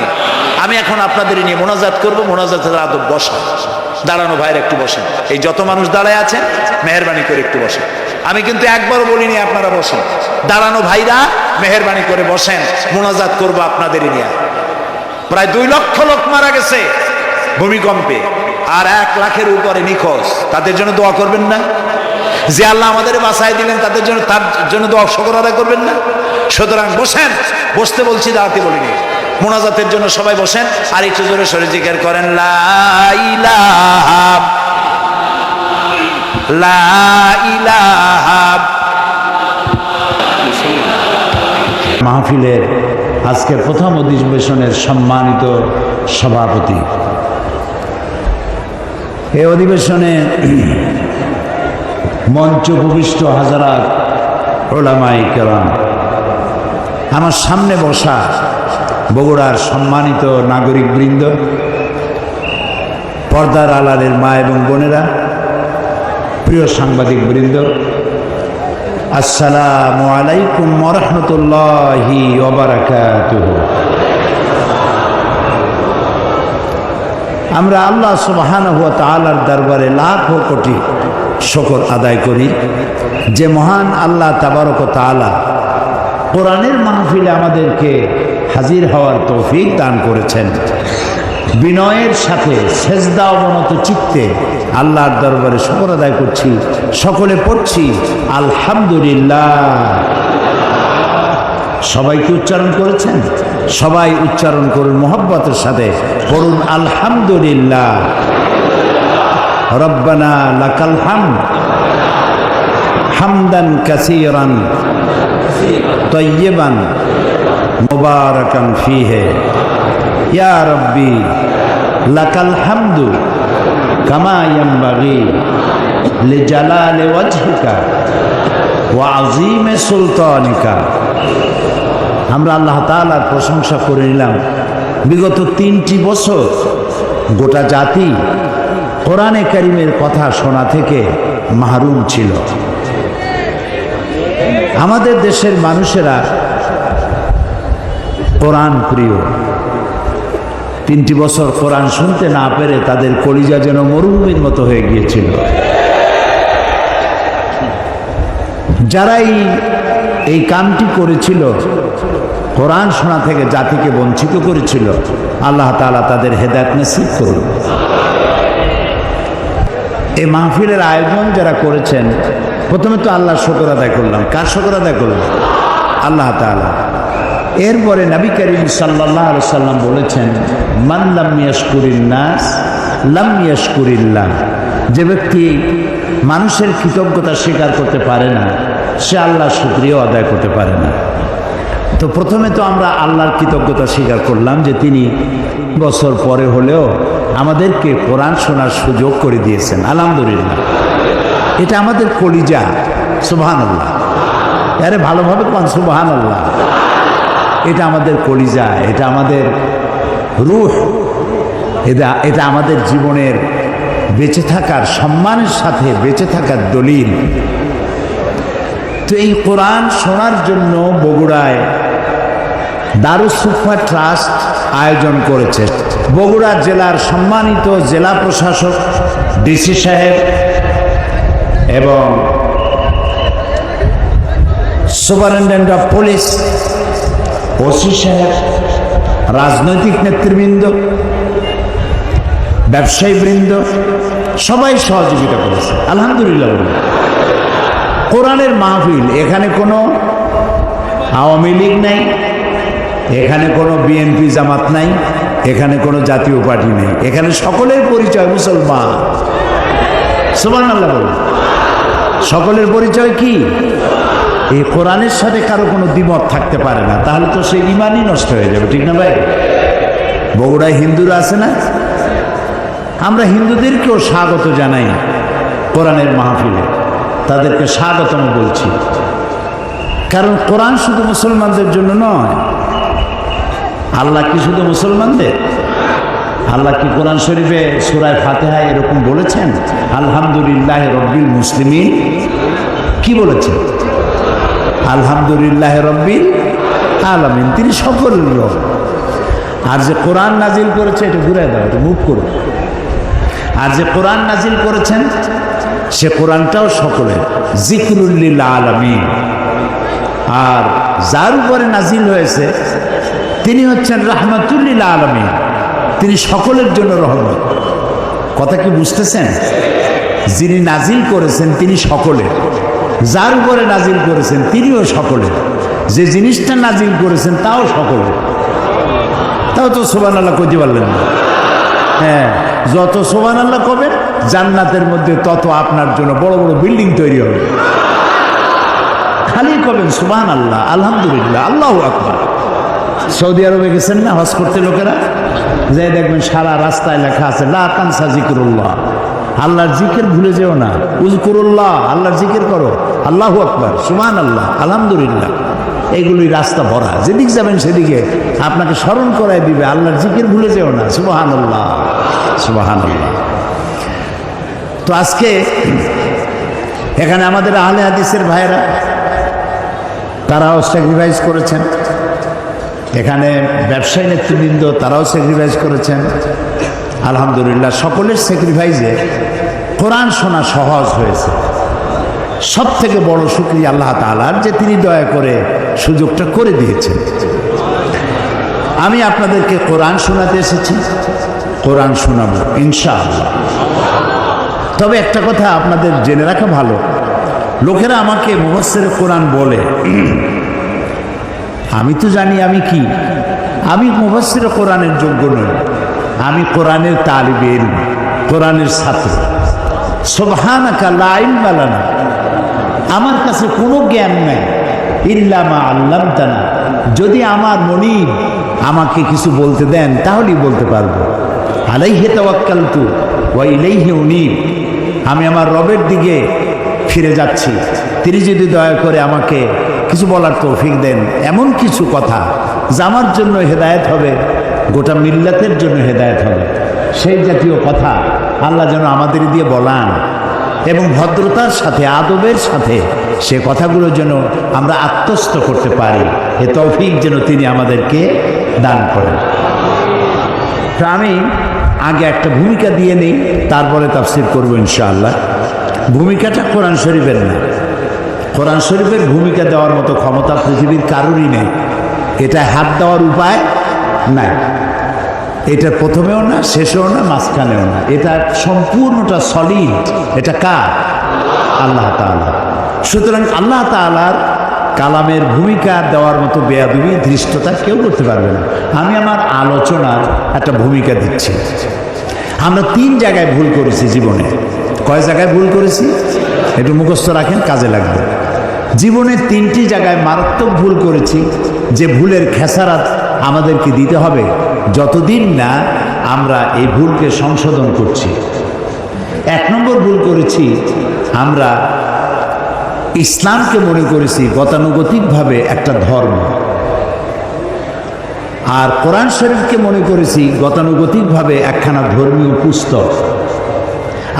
আমি এখন আপনাদের নিয়ে মোনাজাত করবো। মোনাজাতের আদব বসা, দাঁড়ানো ভাইয়ের একটু বসেন। এই যত মানুষ দাঁড়ায় আছেন মেহেরবানি করে একটু বসেন। আমি কিন্তু একবারও বলিনি আপনারা বসেন। দাঁড়ানো ভাইরা মেহেরবানি করে বসেন, মোনাজাত করবো আপনাদেরই নিয়ে। প্রায় 2 লক্ষ লোক মারা গেছে ভূমিকম্পে, আর 1 লাখের উপরে নিখোঁজ। তাদের জন্য দোয়া করবেন না? যে আল্লাহ আমাদের বাঁচায় দিলেন তাদের জন্য, তার জন্য দোয়া শুকর আদায় করবেন না? সুতরাং বসেন, বসতে বলছি, দাঁড়াতে বলিনি। মোনাজাতের জন্য সবাই বসেন, আর একটু জোরে সরে জিকির করেন, লা ইলাহা লা ইলাহা। মাহফিলের আজকের প্রথম অধিবেশনের সম্মানিত সভাপতি, এই অধিবেশনে মঞ্চ উপবিষ্ট হাজারাত উলামায়ে কেরাম, আমার সামনে বসা বগুড়ার সম্মানিত নাগরিকবৃন্দ, পর্দার আড়ালের মা এবং বোনেরা, প্রিয় সাংবাদিক বৃন্দ, আসসালামু আলাইকুম ওয়া রাহমাতুল্লাহি ওয়া বারাকাতুহু। আমরা আল্লাহ সুবহানাহু ওয়া তাআলার দরবারে লাখো কোটি শুকর আদায় করি যে মহান আল্লাহ তাবারক ওয়া তাআলা কোরআনের মাহফিলে আমাদেরকে হাজির হওয়ার তৌফিক দান করেছেন। বিনয়ের সাথে সেজদা অবনত চিত্তে আল্লাহর দরবারে শুকর আদায় করছি। সকলে পড়ছি আলহামদুলিল্লাহ। সবাই কি উচ্চারণ করেছেন? সবাই উচ্চারণ করুন মোহব্বতের সাথে, পড়ুন আলহামদুলিল্লাহ। রব্বানা লাকাল হামদ হামদান কাসীরান তাইয়্যিবান মুবারাকান ফীহি ইয়া রাব্বি লাকাল হামদু কামা ইয়ানবাগি লিজালালি ওয়াজহিকা ওয়া আযীমি সুলতানিকা। আমরা আল্লাহ তাআলার প্রশংসা করে নিলাম। বিগত 3টি বছর গোটা জাতি কোরআনে কারীমের কথা শোনা থেকে মাহরুম ছিল। আমাদের দেশের মানুষেরা কোরআন প্রিয়, 3টি বছর কোরআন শুনতে না পেরে তাদের কলিজা যেন মরুভূমির মতো হয়ে গিয়েছিল। যারাই এই কামটি করেছিল, কোরআন শোনা থেকে জাতিকে বঞ্চিত করেছিল, আল্লাহ তাআলা তাদের হেদায়েত নসিব করুন। এই মাহফিলের আয়োজন যারা করেছেন, প্রথমে তো আল্লাহর শুকর আদায় করলাম। কার শুকর আদায় করলাম? আল্লাহ তাআলা। এরপরে নবী করিম সাল্লাল্লাহু আলাইহি সাল্লাম বলেছেন, মান লাম ইয়াশকুরিন নাস লাম ইয়াশকুরিল্লাহ। যে ব্যক্তি মানুষের কৃতজ্ঞতা স্বীকার করতে পারে না, সে আল্লাহর শুকরিয়া আদায় করতে পারে না। তো প্রথমে তো আমরা আল্লাহর কৃতজ্ঞতা স্বীকার করলাম যে তিনি বছর পরে হলেও আমাদেরকে কোরআন শোনার সুযোগ করে দিয়েছেন, আলহামদুলিল্লাহ। এটা আমাদের কলিজা, সুবহানাল্লাহ। আরে ভালোভাবে কোন সুবহানাল্লাহ। এটা আমাদের কলিজা, এটা আমাদের রূহ, এটা আমাদের জীবনের বেঁচে থাকার, সম্মানের সাথে বেঁচে থাকার দলিল। তো এই কোরআন শোনার জন্য বগুড়ায় দারুস সুফা ট্রাস্ট আয়োজন করেছে। বগুড়া জেলার সম্মানিত জেলা প্রশাসক ডিসি সাহেব এবং সুপারিনটেন্ডেন্ট অফ পুলিশ, ওসি সাহেব, রাজনৈতিক নেতৃবৃন্দ, ব্যবসায়ীবৃন্দ সবাই সহযোগিতা করেছে, আলহামদুলিল্লাহ। কোরআনের মাহফিল, এখানে কোনো আওয়ামী লীগ নাই, এখানে কোনো বিএনপি জামাত নাই, এখানে কোনো জাতীয় পার্টি নেই, এখানে সকলের পরিচয় মুসলমান। সুবহানাল্লাহ বলুন। সকলের পরিচয় কি? এই কোরআনের সাথে কারো কোনো দ্বিমত থাকতে পারে না, তাহলে তো সেই ইমানই নষ্ট হয়ে যাবে, ঠিক না ভাই? বগুড়ায় হিন্দুরা আছে না? আমরা হিন্দুদেরকেও স্বাগত জানাই কোরআনের মাহফিলে, তাদেরকে স্বাগতম বলছি। কারণ কোরআন শুধু মুসলমানদের জন্য নয়। আল্লাহ কি শুধু মুসলমানদের? আল্লাহ কি কোরআন শরীফে সূরা ফাতিহায় এরকম বলেছেন, আলহামদুলিল্লাহ রব্বিল মুসলিমিন? কি বলেছেন? আলহামদুলিল্লাহ রব্বিল আলামিন, তিনি সকলের রব। আর যে কোরআন নাজিল করেছে, এটা ঘুরাই দাও, এটা মুভ করো। আর যে কোরআন নাজিল করেছেন, সে কোরআনটাও সকলের, যিকরুল লিল আলামিন। আর যার উপরে নাজিল হয়েছে তিনি হচ্ছেন রাহমাতুল লিল আলামিন, তিনি সকলের জন্য রহমত। কথা কি বুঝতেছেন? যিনি নাজিল করেছেন তিনি সকলের, যার উপরে নাজিল করেছেন তিনিও সকলের, যে জিনিসটা নাজিল করেছেন তাও সকলের। তাও তো সুবহানাল্লাহ কইতে পারলেন না? হ্যাঁ, যত সুবহানাল্লাহ কবেন জান্নাতের মধ্যে তত আপনার জন্য বড় বড় বিল্ডিং তৈরি হবে। খালি কবেন সুবহানাল্লাহ, আলহামদুলিল্লাহ, আল্লাহু আকবার। সৌদি আরবে গেছেন না হজ করতে লোকেরা, যাই দেখবেন সারা রাস্তায় লেখা আছে লা তানসা যিকরুল্লাহ, আল্লাহর জিকির ভুলে যেও না, উযকুরুল্লাহ, আল্লাহর জিকির করো, আল্লাহু আকবার, সুবহানাল্লাহ, আলহামদুলিল্লাহ। এইগুলোই রাস্তা ভরা, যেদিক যাবেন সেদিকে আপনাকে স্মরণ করায় দিবে আল্লাহর জিকির ভুলে যেও না, সুবহানাল্লাহ, সুবহানাল্লাহ। তো আজকে এখানে আমাদের আহলে হাদিসের ভাইয়েরা, তারাও স্যাক্রিফাইস করেছেন। এখানে ব্যবসায়ী নেতৃবৃন্দ, তারাও স্যাক্রিফাইস করেছেন, আলহামদুলিল্লাহ। সকলের স্যাক্রিফাইসে কোরআন শোনা সহজ হয়েছে। সব থেকে বড় শুকরিয়া আল্লাহ তাআলার, যে তিনি দয়া করে সুযোগটা করে দিয়েছেন। আমি আপনাদেরকে কোরআন শোনাতে এসেছি, কোরআন শোনাবো ইনশাআল্লাহ। তবে একটা কথা আপনাদের জেনে রাখা ভালো, লোকেরা আমাকে মুফাসসিরে কোরআন বলে, আমি তো জানি আমি কি, আমি মুফাসসিরে কোরআনের যোগ্য নই, আমি কোরআনের তালিবে ইলম, কোরআনের ছাত্র। সুবহানাকা লা ইলমা লানা, আমার কাছে কোনো জ্ঞান নাই, ইল্লা মা আল্লামতানা, যদি আমার মনিব আমাকে কিছু বলতে দেন তাহলেই বলতে পারবো। আলাইহি তাওয়াক্কালতু ওয়া ইলাইহি উনীব, আমি আমার রবের দিকে ফিরে যাচ্ছি, তিনি যদি দয়া করে আমাকে কিছু বলার তৌফিক দেন, এমন কিছু কথা যা আমার জন্য হেদায়েত হবে, গোটা মিল্লাতের জন্য হেদায়েত হবে, সেই জাতীয় কথা আল্লাহ যেন আমাদের দিয়ে বলান, এবং ভদ্রতার সাথে, আদবের সাথে সে কথাগুলো যেন আমরা আত্মস্থ করতে পারি, এ তৌফিক যেন তিনি আমাদেরকে দান করেন। তো আমি আগে একটা ভূমিকা দিয়ে নেই, তারপরে তাফসীর করবো ইনশাআল্লাহ। ভূমিকাটা কোরআন শরীফের না। কোরআন শরীফের ভূমিকা দেওয়ার মতো ক্ষমতা পৃথিবীর কারোরই নেই। এটা হাত দেওয়ার উপায় নাই। এটা প্রথমেও না, শেষেও না, মাঝখানেও না। এটা সম্পূর্ণটা সলিড। এটা কার? আল্লাহ তাআলা। সুতরাং আল্লাহ তাআলার কালামের ভূমিকা দেওয়ার মতো বেয়াদবি ধৃষ্টতা কেউ করতে পারবে না। আমি আমার আলোচনার একটা ভূমিকা দিচ্ছি। আমরা 3 জায়গায় ভুল করেছি জীবনে। কয় জায়গায় ভুল করেছি? একটু মুখস্থ রাখেন, কাজে লাগবে। জীবনে 3টি জায়গায় মারাত্মক ভুল করেছি, যে ভুলের খেসারাত আমাদেরকে দিতে হবে যতদিন না আমরা এই ভুলকে সংশোধন করছি। 1 নম্বর ভুল করেছি, আমরা ইসলামকে মনে করেছি গতানুগতিকভাবে একটা ধর্ম, আর কোরআন শরীফকে মনে করেছি গতানুগতিকভাবে একখানা ধর্মীয় পুস্তক।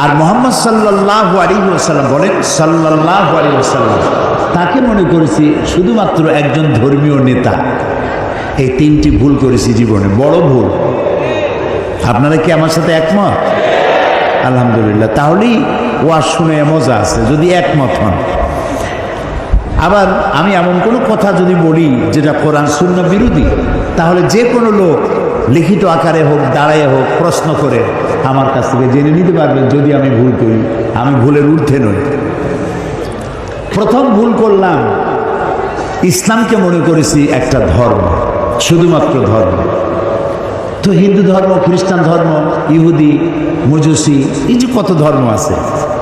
আর মুহাম্মদ সাল্লাল্লাহু আলাইহি ওয়াসাল্লাম বলেন, সাল্লাল্লাহু আলাইহি ওয়াসাল্লাম, তাকে মনে করেছি শুধুমাত্র একজন ধর্মীয় নেতা। এই 3টি ভুল করেছি জীবনে, বড় ভুল। আপনারা কি আমার সাথে একমত? আলহামদুলিল্লাহ। তাহলেই ওয়াজ শুনে মজা আছে, যদি একমত হন। আবার আমি এমন কোনো কথা যদি বলি যেটা কোরআন সুন্নাহ বিরোধী, তাহলে যে কোনো লোক লিখিত আকারে হোক, দাঁড়ায় হোক, প্রশ্ন করে আমার কাছ থেকে জেনে নিতে পারবেন যদি আমি ভুল করি। আমি ভুলের ঊর্ধ্বে নই। প্রথম ভুল করলাম, ইসলামকে মনে করেছি একটা ধর্ম, শুধুমাত্র ধর্ম। তো হিন্দু ধর্ম, খ্রিস্টান ধর্ম, ইহুদি, মজুসি, এই যে কত ধর্ম আছে,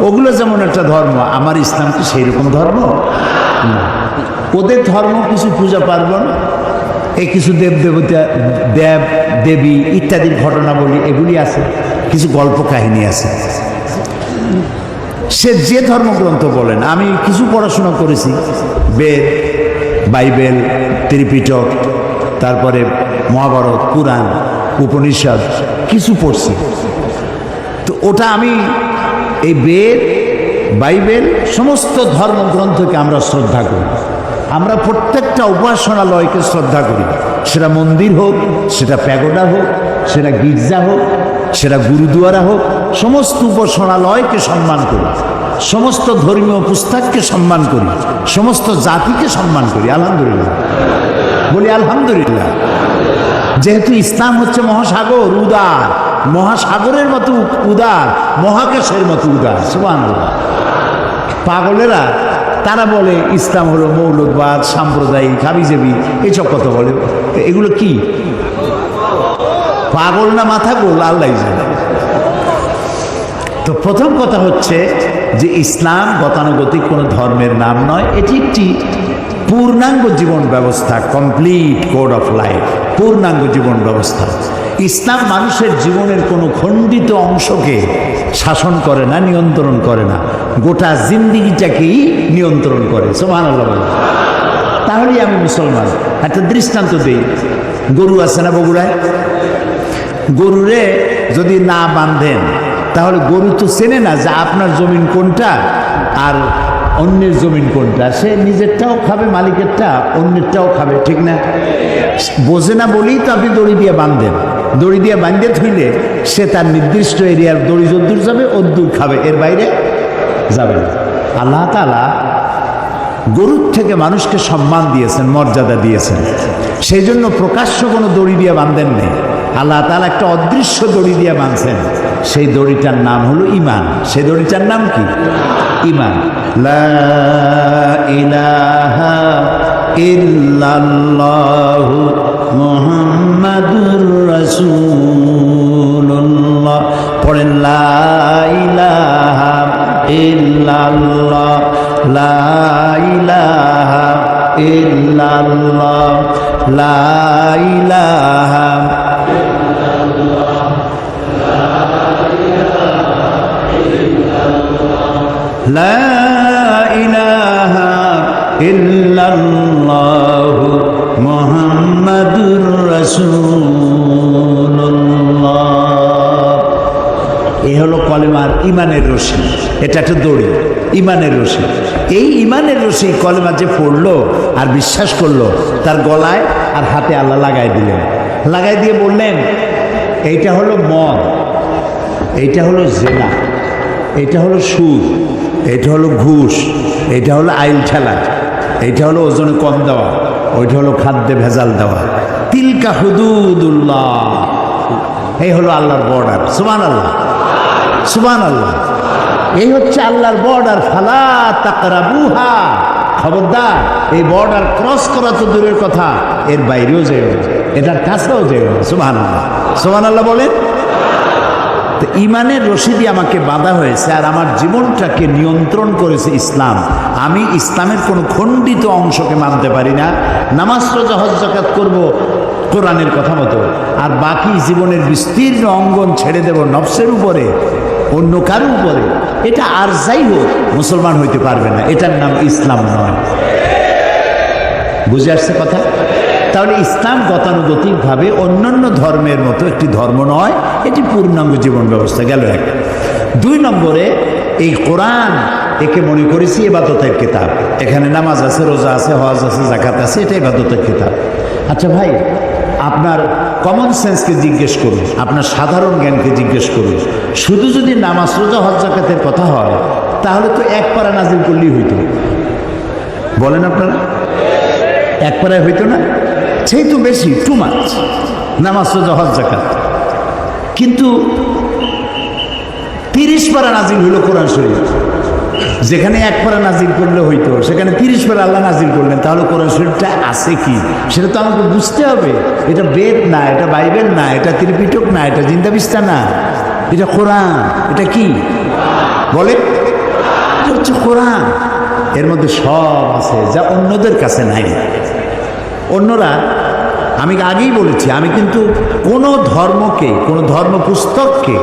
ওগুলো যেমন একটা ধর্ম, আমার ইসলাম কি সেই রকম ধর্ম না। ওদের ধর্ম কিছু পূজা পার্বণ, এই কিছু দেব দেবতা, দেব দেবী ইত্যাদির ঘটনাবলী এগুলি আছে, কিছু গল্প কাহিনী আছে। সে যে ধর্মগ্রন্থ বলেন, আমি কিছু পড়াশোনা করেছি, বেদ, বাইবেল, ত্রিপিটক, তারপরে মহাভারত, পুরাণ, উপনিষদ কিছু পড়ছি। তো ওটা আমি এই বেদ, বাইবেল, সমস্ত ধর্মগ্রন্থকে আমরা শ্রদ্ধা করি। আমরা প্রত্যেকটা উপাসনালয়কে শ্রদ্ধা করি, সেটা মন্দির হোক, সেটা প্যাগোডা হোক, সেটা গির্জা হোক, সেটা গুরুদুয়ারা হোক, সমস্ত উপাসনালয়কে সম্মান করি, সমস্ত ধর্মীয় পুস্তককে সম্মান করি, সমস্ত জাতিকে সম্মান করি। আলহামদুলিল্লাহ বলি, আলহামদুলিল্লাহ। যেহেতু ইসলাম হচ্ছে মহাসাগর, উদার, মহাসাগরের মতো উদার, মহাকাশের মতো উদার। সুবহানাল্লাহ। পাগলেরা তারা বলে ইসলাম হলো মৌলবাদ, সাম্প্রদায়িক, হাবিজাবি, এইসব কথা বলে। এগুলো কি পাগল না মাথা গোল, আল্লাহ জানে। তো প্রথম কথা হচ্ছে যে ইসলাম গতানুগতিক কোনো ধর্মের নাম নয়, এটি একটি পূর্ণাঙ্গ জীবন ব্যবস্থা, কমপ্লিট কোড অফ লাইফ, পূর্ণাঙ্গ জীবন ব্যবস্থা। ইসলাম মানুষের জীবনের কোনো খণ্ডিত অংশকে শাসন করে না, নিয়ন্ত্রণ করে না, গোটা জিন্দিগিটাকেই নিয়ন্ত্রণ করে। সুবহানাল্লাহ। তাহলেই আমি মুসলমান। একটা দৃষ্টান্ত দিই। গরু আছে না বগুড়ায়? গরুরে যদি না বাঁধেন, তাহলে গরু তো চেনে না যে আপনার জমিন কোনটা আর অন্যের জমিন কোনটা। সে নিজেরটাও খাবে, মালিকেরটা, অন্যেরটাও খাবে, ঠিক না? বোঝে না বলেই তো আপনি দড়ি দিয়ে বাঁধেন। দড়ি দিয়ে বাঁধতে থইলে সে তার নির্দিষ্ট এরিয়ার দড়ি যদ্দূর যাবে অদ্দূর খাবে, এর বাইরে যাবে না। আল্লাহ তাআলা গরুর থেকে মানুষকে সম্মান দিয়েছেন, মর্যাদা দিয়েছেন। সেই জন্য প্রকাশ্য কোনো দড়ি দিয়ে বাঁধেন নেই। আল্লাহ তাআলা একটা অদৃশ্য দড়ি দিয়ে বাঁধছেন। সেই দড়িটার নাম হলো ঈমান। সেই দড়িটার নাম কি? ঈমান। লা ইলাহা ইল্লাল্লাহু মুহাম্মাদুর রাসূলুল্লাহ। পড়েন লা ইলাহা ইল্লাল্লাহ, লা ইলাহা ইল্লাল্লাহ, লা ইলাহা লা ইলাহা ইল্লাল্লাহু মুহাম্মাদুর রাসূলুল্লাহ। এ হলো কলেমার ঈমানের রশি। এটা একটা দড়ি, ঈমানের রশি। এই ঈমানের রশি কলেমা যে পড়লো আর বিশ্বাস করলো, তার গলায় আর হাতে আল্লাহ লাগাই দিলেন। লাগাই দিয়ে বললেন এইটা হলো মদ, এইটা হলো জেনা, এটা হলো সুদ, এটা হলো ঘুষ, এটা হলো আইল ঠেলা, এটা হলো ওজনে কম দেওয়া, ওইটা হলো খাদ্যে ভেজাল দেওয়া। তিলকা হুদুদুল্লাহ, এই হলো আল্লাহর বর্ডার। সুবহানাল্লাহ, সুবহানাল্লাহ। এই হচ্ছে আল্লাহর বর্ডার। ফালা তাকরাবুহা, খবরদার এই বর্ডার ক্রস করা তো দূরের কথা, এর বাইরেও যেও না, এটার কাছেও যেও না। সুবহানাল্লাহ, সুবহানাল্লাহ বলেন। তো ইমানের রশিদি আমাকে বাঁধা হয়েছে, আর আমার জীবনটাকে নিয়ন্ত্রণ করেছে ইসলাম। আমি ইসলামের কোনো খণ্ডিত অংশকে মানতে পারি না। নামাজ, রোজা, হজ, যাকাত করব কোরআনের কথা মতো, আর বাকি জীবনের বিস্তীর্ণ অঙ্গন ছেড়ে দেব নফসের উপরে, অন্য কারোর উপরে। এটা আর যাই হোক মুসলমান হইতে পারবে না, এটার নাম ইসলাম নয়। বুঝে আসছে কথা? তাহলে ইসলাম গতানুগতিকভাবে অন্যান্য ধর্মের মতো একটি ধর্ম নয়, এটি পূর্ণাঙ্গ জীবন ব্যবস্থা। গেল এক। 2 নম্বরে এই কোরআন, একে মনে করেছি ইবাদতের কিতাব। এখানে নামাজ আছে, রোজা আছে, হজ আছে, যাকাত আছে, এটা ইবাদতের কিতাব। আচ্ছা ভাই, আপনার কমন সেন্সকে জিজ্ঞেস করুন, আপনার সাধারণ জ্ঞানকে জিজ্ঞেস করুন। শুধু যদি নামাজ, রোজা, হজ, যাকাতের কথা হয়, তাহলে তো এক পারা নাজিল করলেই হইতো। বলেন আপনারা, এক পারায় হইতো না? সেই তো বেশি, টু মাচ, নামাজ, রোজা, হজ, যাকাত। কিন্তু 30 পারা নাজিল হইল কোরআন শরীফ। যেখানে এক পারা নাজিল করলে হইতো, সেখানে 30 পারা আল্লাহ নাজিল করলেন। তাহলে কোরআন শরীফটা আছে কি, সেটা তো আমাকে বুঝতে হবে। এটা বেদ না, এটা বাইবেল না, এটা ত্রিপিটক না, এটা জিন্দাবিস্তা না, এটা কোরআন। এটা কি বলে? এটা হচ্ছে কোরআন। এর মধ্যে সব আছে যা অন্যদের কাছে নাই। অন্যরা, আমি আগেই বলেছি, আমি কিন্তু কোনো ধর্মকে, কোনো ধর্ম পুস্তককে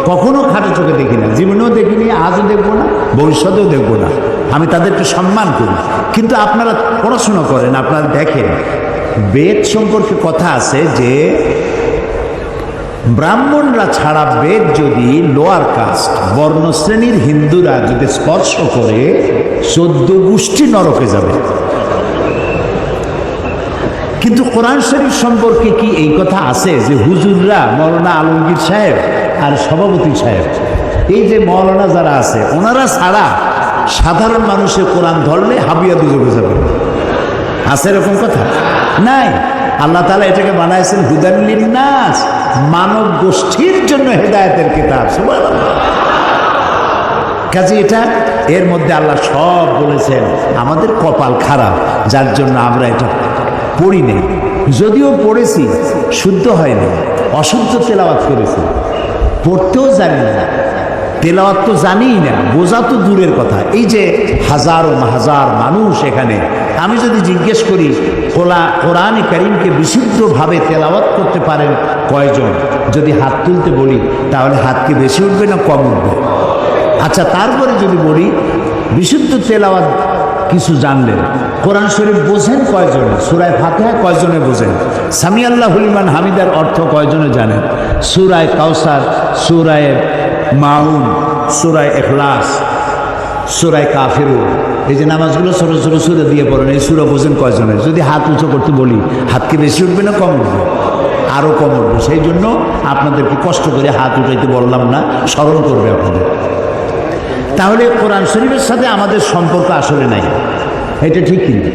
কখনো খাটো চোখে দেখি না, জীবনেও দেখিনি, আজও দেখবো না, ভবিষ্যতেও দেখবো না। আমি তাদেরকে সম্মান করি। কিন্তু আপনারা পড়াশোনা করেন, আপনারা দেখেন, বেদ সম্পর্কে কথা আছে যে ব্রাহ্মণরা ছাড়া বেদ যদি লোয়ার কাস্ট, বর্ণশ্রেণীর হিন্দুরা যদি স্পর্শ করে 14 গোষ্ঠী নরকে যাবে। কিন্তু কোরআন শরীফ সম্পর্কে কি এই কথা আছে যে হুজুররা, মৌলানা আলমগীর সাহেব আর সভাপতি সাহেব, এই যে মৌলানা যারা আছে, ওনারা ছাড়া সাধারণ মানুষের কোরআন ধরলে হাবিয়া দুজবে যাবে? আছে এরকম কথা? নাই। আল্লাহ তাআলা এটাকে বানাইছেন হুদান লিন্নাস, মানব গোষ্ঠীর জন্য হেদায়েতের কিতাব। সুবহানাল্লাহ। কাজে এটা, এর মধ্যে আল্লাহ সব বলেছেন। আমাদের কপাল খারাপ, যার জন্য আমরা এটা পড়ি নেই। যদিও পড়েছি, শুদ্ধ হয়নি, অশুদ্ধ তেলাওয়াত করেছি, পড়তেও জানি না, তেলাওয়াত তো জানিই না, বোঝা তো দূরের কথা। এই যে হাজারো হাজার মানুষ এখানে, আমি যদি জিজ্ঞেস করি কোরআনে কারীমকে বিশুদ্ধভাবে তেলাওয়াত করতে পারেন কয়জন, যদি হাত তুলতে বলি, তাহলে হাত কি বেশি উঠবে না কম উঠবে? আচ্ছা, তারপরে যদি বলি বিশুদ্ধ তেলাওয়াত কিছু জানলেন, কোরআন শরীফ বোঝেন কয়জনে, সূরা ফাতিহা কয়জনে বোঝেন, সামি আল্লাহু লিমান হামিদার অর্থ কয়জনে জানেন, সূরা কাউসার, সূরা মাউন, সূরা ইখলাস, সূরা কাফিরুন, এই যে নামাজগুলো ছোট ছোট সূরা দিয়ে পড়েন, এই সূরা বোঝেন কয়জনে? যদি হাত উঁচু করতে বলি, হাত কি বেশি উঠবে না কম উঠবে? আরও কম উঠবে। সেই জন্য আপনাদেরকে কষ্ট করে হাত উঠাইতে বললাম না, স্মরণ করবে আপনাদের। তাহলে কোরআন শরীফের সাথে আমাদের সম্পর্ক আসলে নাই, এটা ঠিক কিনা?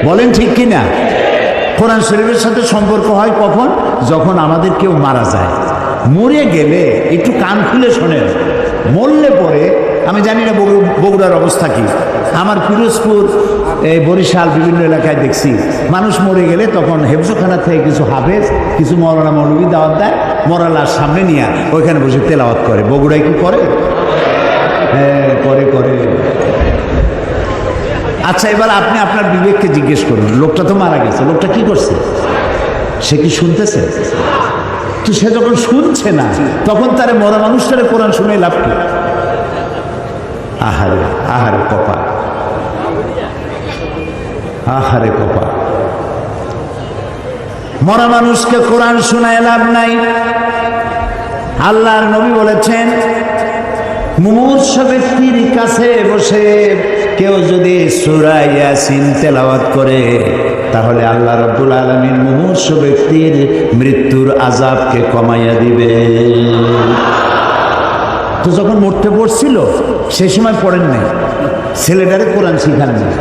বলেন ঠিক কিনা? কোরআন শরীফের সাথে সম্পর্ক হয় কখন? যখন আমাদের কেউ মারা যায়। মরে গেলে একটু কান খুলে শোনেন, মরলে পরে, আমি জানি না বগুড়ার অবস্থা কি, আমার পিরোজপুর, এই বরিশাল, বিভিন্ন এলাকায় দেখছি মানুষ মরে গেলে তখন হেফজখানা থেকে কিছু হাফেজ, কিছু মৌলানা মৌলবী দাওয়াত দেয়, মরা লাশ সামনে নিয়ে ওইখানে বসে তেলাওয়াত করে। বগুড়ায় কি করে? হ্যাঁ, করে। আচ্ছা, এবার আপনি আপনার বিবেককে জিজ্ঞেস করুন, লোকটা তো মারা গেছে, লোকটা কি করছে? সে কি শুনতেছে? তো সে যখন শুনছে না, তখন তারে মরা মানুষটারে কোরআন শুনে লাভ কি? আহারে আহারে কপাল, আহারে কপাল। মরা মানুষকে কোরআন শোনায় লাভ নাই। আল্লাহর নবী বলেছেন, মুমূর্ষ ব্যক্তির কাছে বসে কেউ যদি সূরা ইয়াসিন তেলাওয়াত করে, তাহলে আল্লাহ রাব্বুল আলামিন মুমূর্ষ ব্যক্তির মৃত্যুর আযাবকে কমাইয়া দিবে। তো যখন মরতে পড়ছিল সেই সময় পড়েন নাই, ছেলেটারে কোরআন শিখান নাই,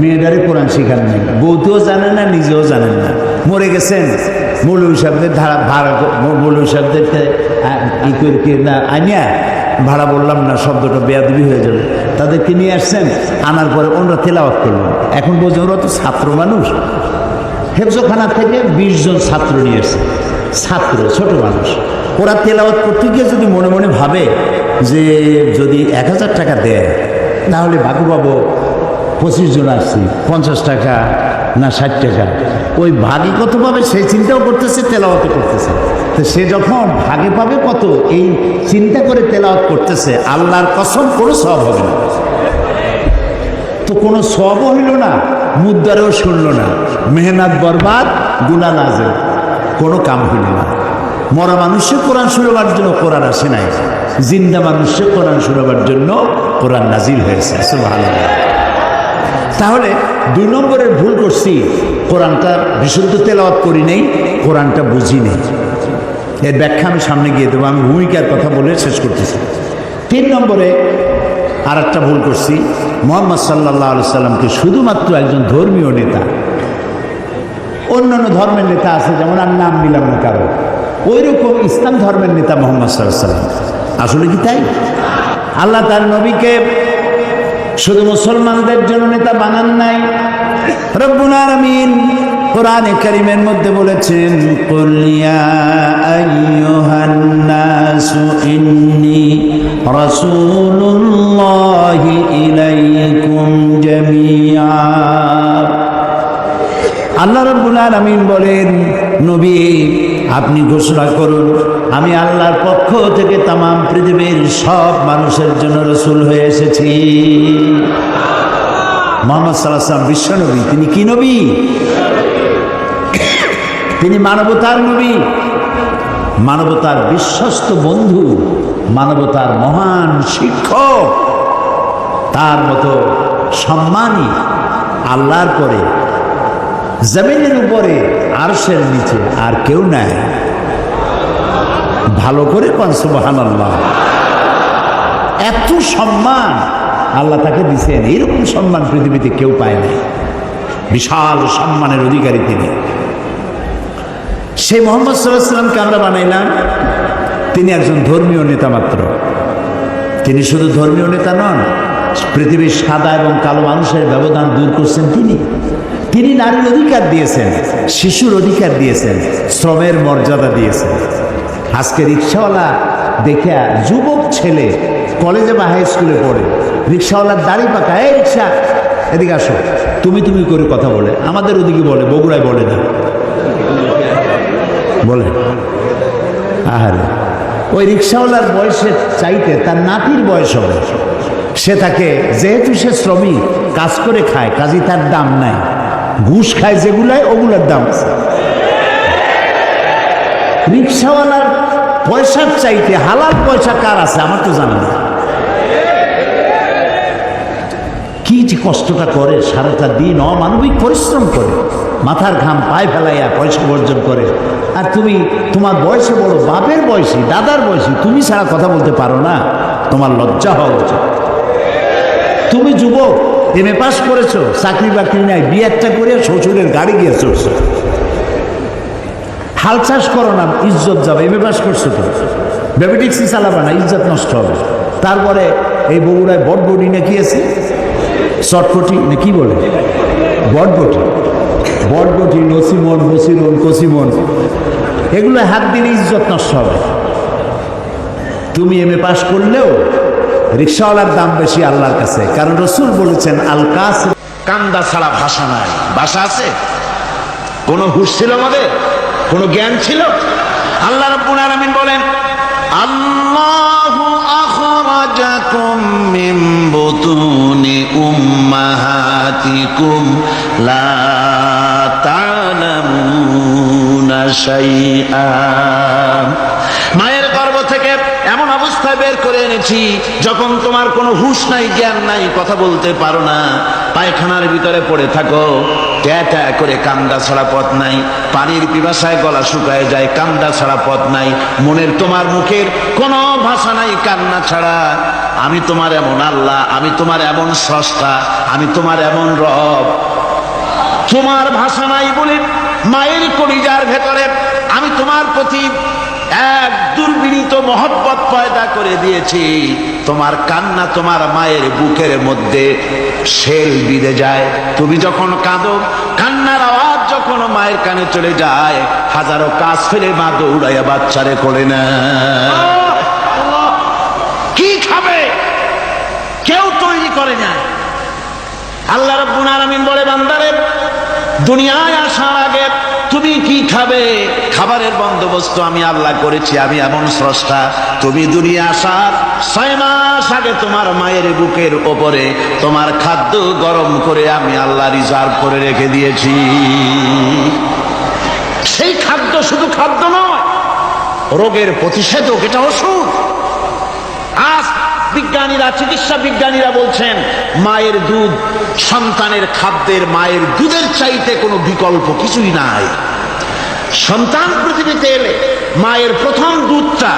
মেয়েটারে কোরআন শিখান নাই, বউতেও জানেন না, নিজেও জানেন না, মরে গেছেন। মৌলভী সাহেবদের মৌলভী সাহেবদেরকে ই করে কি না আনিয়া, ভাড়া বললাম না শব্দটা বেয়াদবি হয়ে যাবে, তাদেরকে নিয়ে আসছেন, আনার পরে ওনারা তেলাওয়াত করলেন। এখন বোঝে ওরা তো ছাত্র মানুষ, হেফজখানা থেকে 20 জন ছাত্র নিয়ে এসছে, ছাত্র ছোট মানুষ। ওরা তেলাওয়াত করতে গিয়ে যদি মনে মনে ভাবে যে যদি 1000 টাকা দেয় তাহলে ভাগু পাবো, 25 জন আসছি, 50 টাকা না 60 টাকা, ওই ভাগে কত পাবে সেই চিন্তাও করতেছে, তেলাওয়াত করতেছে। তো সে যখন ভাগে পাবে কত এই চিন্তা করে তেলাওয়াত করতেছে, আল্লাহর কসম কোনো সওয়াব হবে না। তো কোনো সওয়াবও হইল না, মুদ্দারেও শুনল না, মেহনত বরবাদ, গুনাহ লাজেম, কোনো কাম হইল না। মরা মানুষে কোরআন শুনবার জন্য কোরআন আসে নাই, জিন্দা মানুষে কোরআন শুনবার জন্য কোরআন নাজিল হয়েছে। সুবহানাল্লাহ। তাহলে 2 নম্বরের ভুল করছি, কোরআনটা বিশুদ্ধ তেলাওয়াত করি নেই, কোরআনটা বুঝি নেই। এর ব্যাখ্যা আমি সামনে গিয়ে দেবো, আমি ভূমিকার কথা বলে শেষ করতেছি। 3 নম্বরে আর একটা ভুল করছি, মুহাম্মদ সাল্লাল্লাহু আলাইহি সাল্লামকে শুধুমাত্র একজন ধর্মীয় নেতা, অন্যান্য ধর্মের নেতা আছে যেমন আমি নাম নিলাম না কারো, ওই রকম ইসলাম ধর্মের নেতা মুহাম্মদ সাল্লাল্লাহু আলাইহি সাল্লাম। আসলে কি তাই? আল্লাহ তার নবীকে শুধু মুসলমানদের জন্য নেতা বানান নাই। রব্বুল আলামিন কোরআনে কারীমের মধ্যে বলেছেন, কুল ইয়া আইয়ুহান নাসু ইন্নী রাসূলুল্লাহি ইলাইকুম জামিআ। আল্লাহ রাব্বুল আলামিন বলেন, নবী আপনি ঘোষণা করুন, আমি আল্লাহর পক্ষ থেকে তাম পৃথিবীর সব মানুষের জন্য রাসূল হয়ে এসেছি। মুহাম্মদ সাল্লাল্লাহু আলাইহি ওয়াসাল্লাম বিশ্ব নবী। তিনি কি নবী? তিনি মানবতার নবী, মানবতার বিশ্বস্ত বন্ধু, মানবতার মহান শিক্ষক। তার মতো সম্মানী আল্লাহর পরে, জমিনের উপরে, আরশের নিচে আর কেউ নাই। ভালো করে কোন সুবহানাল্লাহ। এত সম্মান আল্লাহ তাকে দিয়েছেন, এরকম সম্মান পৃথিবীতে কেউ পায় না। বিশাল সম্মানের অধিকারী তিনি। সেই মুহাম্মদ সাল্লাল্লাহু আলাইহি সাল্লামকে আমরা বানাইলাম, তিনি একজন ধর্মীয় নেতা মাত্র। তিনি শুধু ধর্মীয় নেতা নন, পৃথিবীর সাদা এবং কালো মানুষের ব্যবধান দূর করছেন তিনি। তিনি নারীর অধিকার দিয়েছেন, শিশুর অধিকার দিয়েছেন, শ্রমের মর্যাদা দিয়েছেন। আজকে রিক্সাওয়ালা দেখে যুবক ছেলে কলেজে বা হাই স্কুলে পড়ে, রিক্সাওয়ালার দাড়ি পাকা, এই রিক্সা এদিকে আসো, তুমি তুমি করে কথা বলে। আমাদের ওদিকে বলে, বগুড়ায় বলে না, বলে আহারে। ওই রিক্সাওয়ালার বয়সের চাইতে তার নাতির বয়স হবে, সে তাকে, যেহেতু সে শ্রমিক কাজ করে খায়, কাজী তার দাম নাই। ঘুষ খায় যেগুলাই, ওগুলোর দাম আছে। রিক্সাওয়ালার পয়সার চাইতে হালাল পয়সা কার আছে আমার তো জানা না। কি যে কষ্টটা করে, সারাটা দিন অমানবিক পরিশ্রম করে, মাথার ঘাম পায়ে ফেলাইয়া পয়সা অর্জন করে। আর তুমি তোমার বয়সে বড়, বাপের বয়সী, দাদার বয়সী, তুমি ছাড়া কথা বলতে পারো না, তোমার লজ্জা হওয়া উচিত। তুমি যুবক, এমএ পাস করেছো, চাকরি বাকরি নাই, বিয়ে একটা করে শ্বশুরের গাড়ি গিয়ে চড়ছো। হাল চাষ করো না, ইজ্জত যাবে। এমএ পাস করছো তো, বেবি ট্যাক্সি চালাবে না, ইজ্জত নষ্ট হবে। তারপরে এই বগুড়ায় বটবটি না কি আছে, চটপটি না কি বলে, বটবটি, বটবটি, নসিমন, বসিরন, কসিমন, এগুলো হাত দিলে ইজ্জত নষ্ট হবে। তুমি এমএ পাস করলেও রিক্সাওয়ালার দাম বেশি আল্লাহর কাছে, কারণ রাসূল বলেছেন, আল কাস, কান্দা ছাড়া ভাষা নাই। ভাষা আছে? কোনো হুঁশ ছিল আমাদের? কোনো জ্ঞান ছিল? আল্লাহ রাব্বুল আলামিন বলেন, আল্লাহু আখরাজাকুম মিন বুতুনি উম্মাহাতিকুম লা তা'লামুনা শাইআ। মায়ের গর্ভ থেকে এমন অবস্থায় বের করে এনেছি যখন তোমার কোনো হুঁশ নাই, জ্ঞান নাই, কথা বলতে পারো না। পায়খানার ভিতরে পড়ে থাকো, ট্যা ট্যা করে কান্দা ছাড়া পথ নাই, পানির পিপাসায় গলা শুকায় যায়, কান্দা ছাড়া পথ নাই, মনের তোমার মুখের কোনো ভাষা নাই কান্না ছাড়া। আমি তোমার এমন আল্লাহ, আমি তোমার এমন স্রষ্টা, আমি তোমার এমন রব, তোমার ভাষা নাই বলে মায়ের কলিজার ভেতরে আমি তোমার প্রতি এক দুর্বিনীত মহব্বত পয়দা করে দিয়েছি। তোমার কান্না তোমার মায়ের বুকের মধ্যে শেল বিঁধে যায়। তুমি যখন কাঁদো, কান্নার আওয়াজ যখন মায়ের কানে চলে যায়, হাজারো কাজ ফেলে মা দৌড়াইয়া বাচ্চারে কোলে না। কি খাবে কেউ তৈরি করে না। আল্লাহ রাব্বুল আলামিন বলে, বান্দারে দুনিয়ায় আসার আগে তুমি কি খাবে, খাবারের বন্দোবস্ত আমি আল্লাহ করেছি, আমি এমন স্রষ্টা। তুমি দুনিয়া আসার 6 মাস আগে তোমার মায়ের বুকের ওপরে তোমার খাদ্য গরম করে আমি আল্লাহ রিজার্ভ করে রেখে দিয়েছি। সেই খাদ্য শুধু খাদ্য নয়, রোগের প্রতিষেধক, এটা ওষুধ। আজ বিজ্ঞানীরা, চিকিৎসা বিজ্ঞানীরা বলছেন মায়ের দুধ সন্তানের খাদ্যের, মায়ের দুধের চাইতে কোনো বিকল্প কিছুই নাই। সন্তান পৃথিবীতে এলে মায়ের প্রথম দুধটা,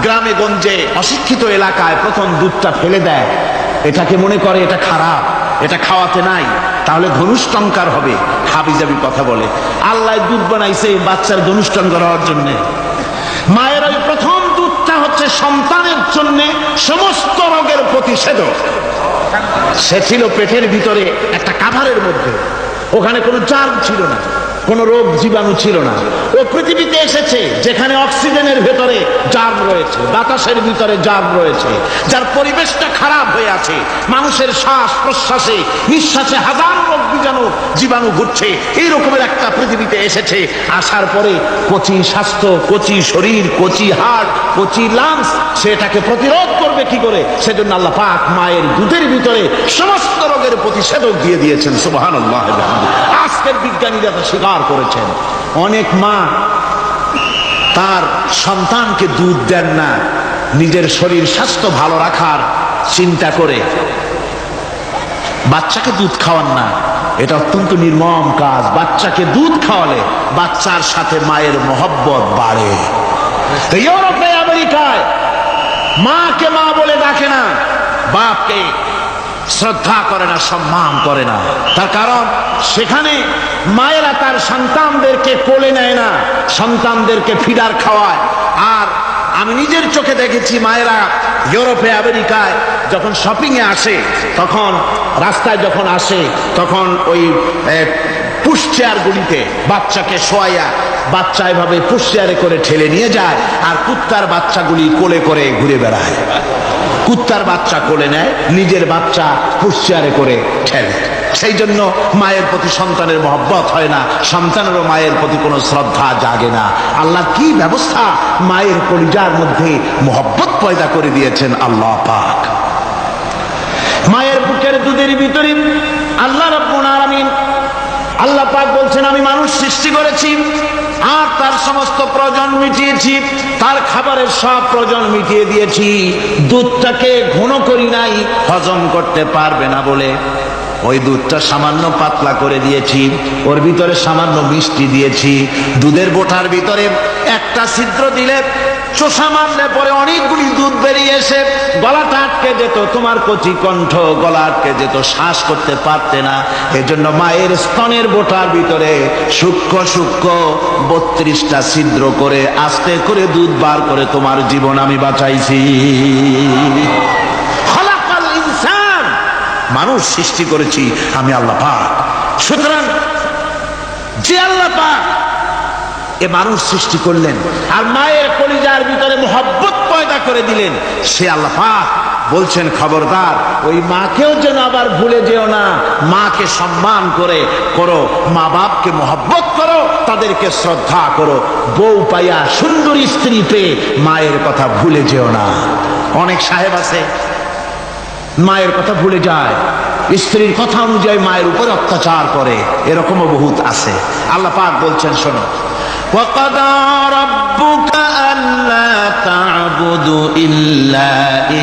গ্রামে গঞ্জে অশিক্ষিত এলাকায় প্রথম দুধটা ফেলে দেয়, এটাকে মনে করে এটা খারাপ, এটা খাওয়াতে নাই, তাহলে ধনুষ্টঙ্কার হবে, হাবিজাবি কথা বলে। আল্লাহ দুধ বানাইছে বাচ্চার ধনুষ্টঙ্কার হওয়ার জন্যে। মায়ের ওই প্রথম দুধটা হচ্ছে সন্তানের জন্য সমস্ত রোগের প্রতিষেধক। সে ছিল পেটের ভিতরে একটা কাভারের মধ্যে, ওখানে কোনো জার্ম ছিল না, কোনো রোগ জীবাণু ছিল না। ও পৃথিবীতে এসেছে যেখানে অক্সিজেনের ভেতরে জার্ম রয়েছে, বাতাসের ভিতরে জার্ম রয়েছে, যার পরিবেশটা খারাপ হয়ে আছে। মানুষের শ্বাস প্রশ্বাসে নিঃশ্বাসে হাজারো রোগ জীবাণু ঘুরছে। এই রকমের একটা পৃথিবীতে এসেছে। আসার পরে কচি স্বাস্থ্য, কচি শরীর, কচি হার্ট, কচি লাংস, সেটাকে প্রতিরোধ করবে কি করে? সেজন্য আল্লাহ পাক মায়ের দুধের ভিতরে সমস্ত রোগের প্রতিষেধক দিয়ে দিয়েছেন। সুবহানাল্লাহ। আজকের বিজ্ঞানীরা তা স্বীকার করেছেন। অনেক মা তার সন্তানকে দুধ দেন না, নিজের শরীর স্বাস্থ্য ভালো রাখার চিন্তা করে বাচ্চাকে দুধ খাওয়ান না। এটা অত্যন্ত নির্মম কাজ। বাচ্চাকে দুধ খাওয়ালে বাচ্চার সাথে মায়ের মহব্বত বাড়ে। ইউরোপে, আমেরিকায় মাকে মা বলে ডাকে না, বাপকে শ্রদ্ধা করে না, সম্মান করে না। তার কারণ সেখানে মায়েরা তার সন্তানদেরকে কোলে নেয় না, সন্তানদেরকে ফিডার খাওয়ায়। আর আমি নিজের চোখে দেখেছি মায়েরা ইউরোপে, আমেরিকায় যখন শপিং এ আসে, তখন রাস্তায় যখন আসে, তখন ওই পুশ চেয়ার গুলিতে বাচ্চাকে শোয়াইয়া বাচ্চা এভাবে পুশ চেয়ারে করে ঠেলে নিয়ে যায়, আর কুত্তার বাচ্চাগুলি কোলে করে ঘুরে বেড়ায়। কুত্তার বাচ্চা কোলে নেয়, নিজের বাচ্চা পুশ চেয়ারে করে ঠেলে। সেই জন্য মায়ের প্রতি সন্তানের মহব্বত হয় না, সন্তানেরও মায়ের প্রতি কোনো শ্রদ্ধা জাগে না। আল্লাহ কি ব্যবস্থা মায়ের কলিজার মধ্যে মহব্বত পয়দা করে দিয়েছেন আল্লাহ পাক। মায়ের বুকের দুধের ভিতরে আল্লাহ রাব্বুল আলামিন, আল্লাহ পাক বলছেন, আমি মানুষ সৃষ্টি করেছি আর তার সমস্ত প্রয়োজন মিটিয়েছি, তার খাবারের সব প্রয়োজন মিটিয়ে দিয়েছি। দুধটাকে ঘন করি নাই হজম করতে পারবে না বলে, ওই দুধটা সামান্য পাতলা করে দিয়েছি, ওর ভিতরে সামান্য মিষ্টি দিয়েছি। দুধের বোটার ভিতরে একটা ছিদ্র দিলে, চোষা মারলে পরে অনেকগুলি দুধ বেরিয়ে এসে গলাটা আটকে যেত, তোমার কচি কণ্ঠ গলা আটকে যেত, শ্বাস করতে পারতে না। এজন্য মায়ের স্তনের বোটার ভিতরে সূক্ষ্ম সূক্ষ্ম 32টা ছিদ্র করে আস্তে করে দুধ বার করে তোমার জীবন আমি বাঁচাইছি। খলাকাল ইনসান, মানুষ সৃষ্টি করেছি আমি আল্লাহ পাক। সুতরাং যে আল্লাহ পাক এ মানুষ সৃষ্টি করলেন আর মায়ের কলিজার ভিতরে মহব্বত পয়দা করে দিলেন, সে আল্লাহ পাক বলছেন, খবরদার ওই মাকেও যেন আবার ভুলে যেও না। মাকে সম্মান করে করো, মা বাপকে মহব্বত করো, তাদেরকে শ্রদ্ধা করো। বউ পাইয়া, সুন্দরী স্ত্রী পেয়ে মায়ের কথা ভুলে যেও না। অনেক সাহেব আছে মায়ের কথা ভুলে যায়, স্ত্রীর কথা অনুযায়ী মায়ের উপরে অত্যাচার করে, এরকমও বহুত আছে। আল্লাহ পাক বলছেন, শোনো, وَقَضَى رَبُّكَ أَلَّا تَعْبُدُوا না'বুদু ইল্লা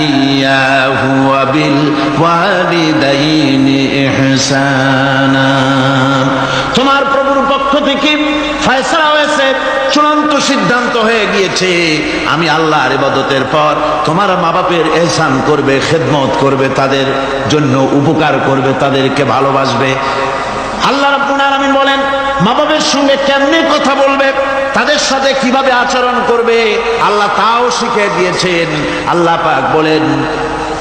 ইয়্যাহু ওয়া বিল ওয়ালিদাইনি ইহসানা। তোমার প্রভুর পক্ষ থেকে ফয়সালা হয়েছে, চূড়ান্ত সিদ্ধান্ত হয়ে গিয়েছে, আমি আল্লাহর ইবাদতের পর তোমার মা বাপের ইহসান করবে, খেদমত করবে, তাদের জন্য উপকার করবে, তাদেরকে ভালোবাসবে। আল্লাহ রাব্বুল আলামিন বলেন মা বাপের সঙ্গে কেমনে কথা বলবে, তাদের সাথে কিভাবে আচরণ করবে, আল্লাহ তাও শিখিয়ে দিয়েছেন। আল্লাহ পাক বলেন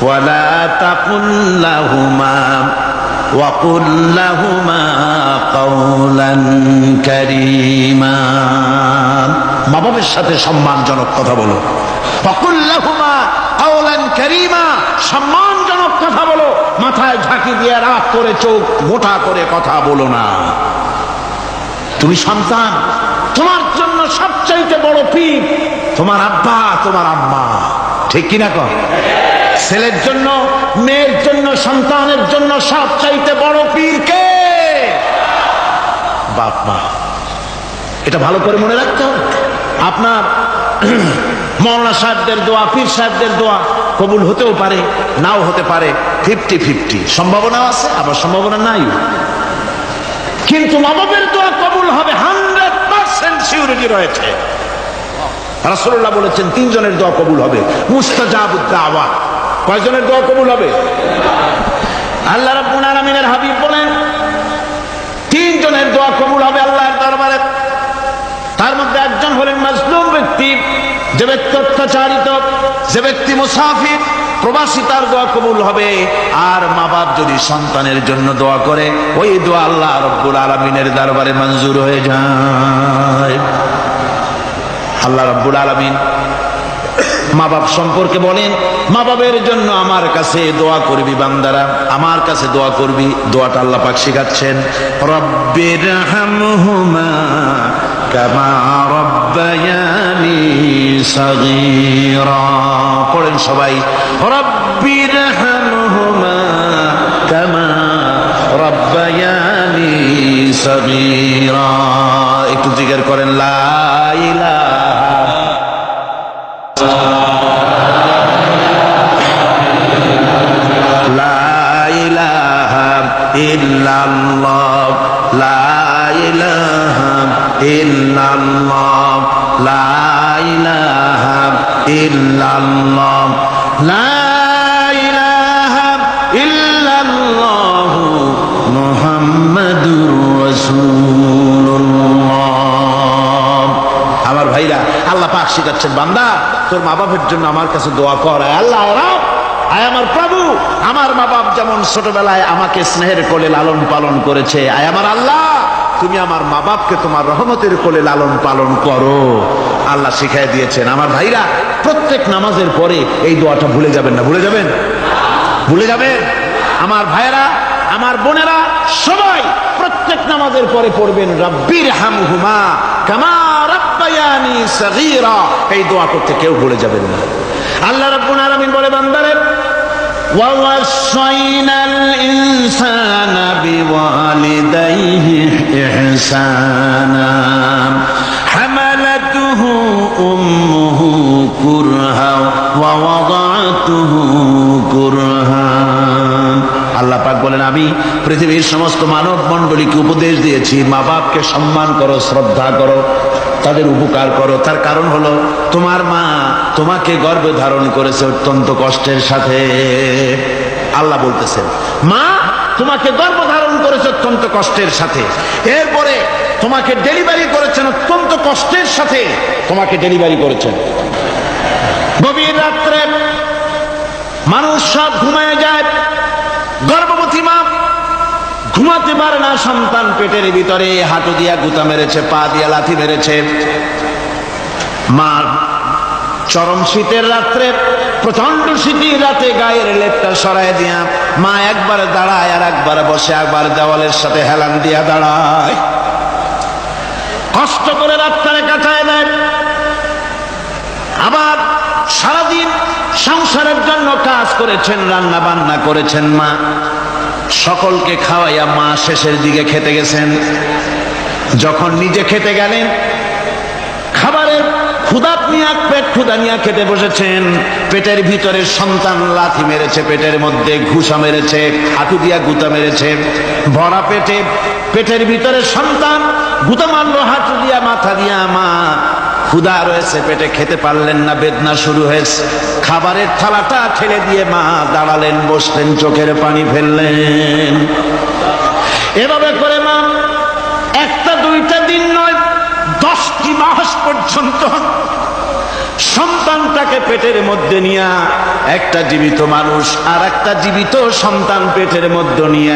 ওয়ালা তাকুল লাহুমা ওয়া কুল লাহুমা কাওলান কারীমা। মা বাপের সাথে সম্মানজনক কথা বলো। ওয়া কুল লাহুমা কাওলান কারীমা, সম্মানজনক কথা বলো। মাথায় ঝাঁকি দিয়ে রাগ করে চোখ মোটা করে কথা বলো না। তুমি সন্তান, তোমার জন্য সবচাইতে বড় পীর তোমার আব্বা, তোমার আম্মা, ঠিক কিনা কর? ছেলের জন্য, মেয়ের জন্য, সন্তানের জন্য সবচাইতে বড় পীর কে? বাপ মা। এটা ভালো করে মনে রাখতে হবে। আপনার মৌলানা সাহেবদের দোয়া, পীর সাহেবদের দোয়া কবুল হতেও পারে, নাও হতে পারে, 50-50 সম্ভাবনা আছে, আবার সম্ভাবনা নাই। কিন্তু মা বাপের দোয়া কবুল হবে 100% সিউরিটি রয়েছে। রাসূলুল্লাহ বলেছেন 3 জনের দোয়া কবুল হবে, মুস্তাজাবুদ দাওয়া। কয়জনের দোয়া কবুল হবে? আল্লাহ রাব্বুল আলামিনের হাবিব বলেন 3 জনের দোয়া কবুল হবে আল্লাহর দরবারে। তার মধ্যে একজন হলেন মাজলুম ব্যক্তি, যে ব্যক্তি অত্যাচারিত, যে ব্যক্তি মুসাফির, প্রবাসী, তার দোয়া কবুল হবে। আর মা বাপ যদি সন্তানের জন্য দোয়া করে, ওই দোয়া আল্লাহ রাব্বুল আলামিনের দরবারে মঞ্জুর হয়ে যায়। আল্লাহ রাব্বুল আলামিন মা বাপ সম্পর্কে বলেন মা বাপের জন্য আমার কাছে দোয়া করবি বান্দারা, আমার কাছে দোয়া করবি। দোয়াটা আল্লাহ পাক শেখাচ্ছেন, রব্বিরহামহুমা কামা রব্বায়ানি সাগীরা। পড়েন সবাই, রব্বিরহামহুমা কামা রব্বায়ানি সাগীরা। একটু জিকির করেন লা ইলাহা ইল্লাল্লাহ, লা ইলাহা ইল্লাল্লাহ, লা ইলাহা ইল্লাল্লাহ, লা ইলাহা ইল্লাল্লাহ, মুহাম্মাদুর রাসূলুল্লাহ। আমার ভাইরা, আল্লাহ পাক শিখাচ্ছেন বান্দা তোর মা বাপের জন্য আমার কাছে দোয়া কর। আল্লাহ রাব, আয় আমার প্রভু, আমার মা বাপ যেমন ছোটবেলায় আমাকে স্নেহের কোলে লালন পালন করেছে, আয় আমার আল্লাহ তুমি আমার মা বাপকে তোমার রহমতের কোলে লালন পালন করো। আল্লাহ শিখাই দিয়েছেন। আমার ভাইরা, প্রত্যেক নামাজের পরে এই দোয়াটা ভুলে যাবেন না। ভুলে যাবেন? ভুলে যাবেন? আমার ভাইরা, আমার বোনেরা, সবাই প্রত্যেক নামাজের পরে পড়বেন রব্বিরহামহুমা কামা রব্বায়ানি সাগীরা। এই দোয়া করতে কেউ ভুলে যাবেন না। আল্লাহ রাব্বুল আলামিন বলে বান্দারে ওয়াসাইনাল ইনসানা বিওয়ালিদাইহি ইহসানা হামালাতুহু উম্মুহু কুরহা ওয়া ওয়াদাতুহু কুরহা। আল্লাহ পাক বলেন আমি পৃথিবীর সমস্ত মানব মণ্ডলীকে উপদেশ দিয়েছি মা বাপকে সম্মান করো, শ্রদ্ধা করো, তাদের উপকার করো। তার কারণ হলো তোমার মা তোমাকে গর্ভে ধারণ করেছে অত্যন্ত কষ্টের সাথে। আল্লাহ বলতেছেন মা তোমাকে গর্ভ ধারণ করেছে অত্যন্ত কষ্টের সাথে, এরপরে তোমাকে ডেলিভারি করেছেন অত্যন্ত কষ্টের সাথে, তোমাকে ডেলিভারি করেছেন। গভীর রাত্রে মানুষ সব ঘুমিয়ে যায়, গর্ভবতী মা ঘুমাতে পারে না, সন্তান পেটের ভিতরে হাঁটু দিয়া গুতা মেরেছে, পা দিয়া লাথি মেরেছে। মা চরম শীতের রাত্রে, প্রচন্ড শীতের রাতে গায়ের লেপটা সরাই দিয়া মা একবার দাঁড়ায় আর একবার বসে, একবার দেওয়ালের সাথে হেলান দিয়া দাঁড়ায়, কষ্ট করে রাতটারে কাটায় দেয়। আবার সারাদিন সংসারের জন্য কাজ করেছেন, রান্না বান্না করেছেন মা, সকলকে খাওয়াইয়া মা শেষের দিকে খেতে গেছেন। যখন নিজে খেতে গেলেন, খাবারের পেট ক্ষুধা নিয়ে খেতে বসেছেন, পেটের ভিতরে সন্তান লাথি মেরেছে, পেটের মধ্যে ঘুষা মেরেছে, হাঁটু দিয়া গুতা মেরেছে, ভরা পেটের ভিতরে সন্তান গুতা মারলো হাঁটু দিয়া, মাথা দিয়া। মা ক্ষুধা রয়েছে, পেটে খেতে পারলেন না, বেদনা শুরু হয়েছে। খাবারের থালাটা ঠেলে দিয়ে মা দাঁড়ালেন, বসলেন, চোখের পানি ফেললেন। এভাবে করে মা একটা দুইটা দিন নয়, 10টি মাস পর্যন্ত সন্তানটাকে পেটের মধ্যে নিয়ে, একটা জীবিত মানুষ আর একটা জীবিত সন্তান পেটের মধ্যে নিয়ে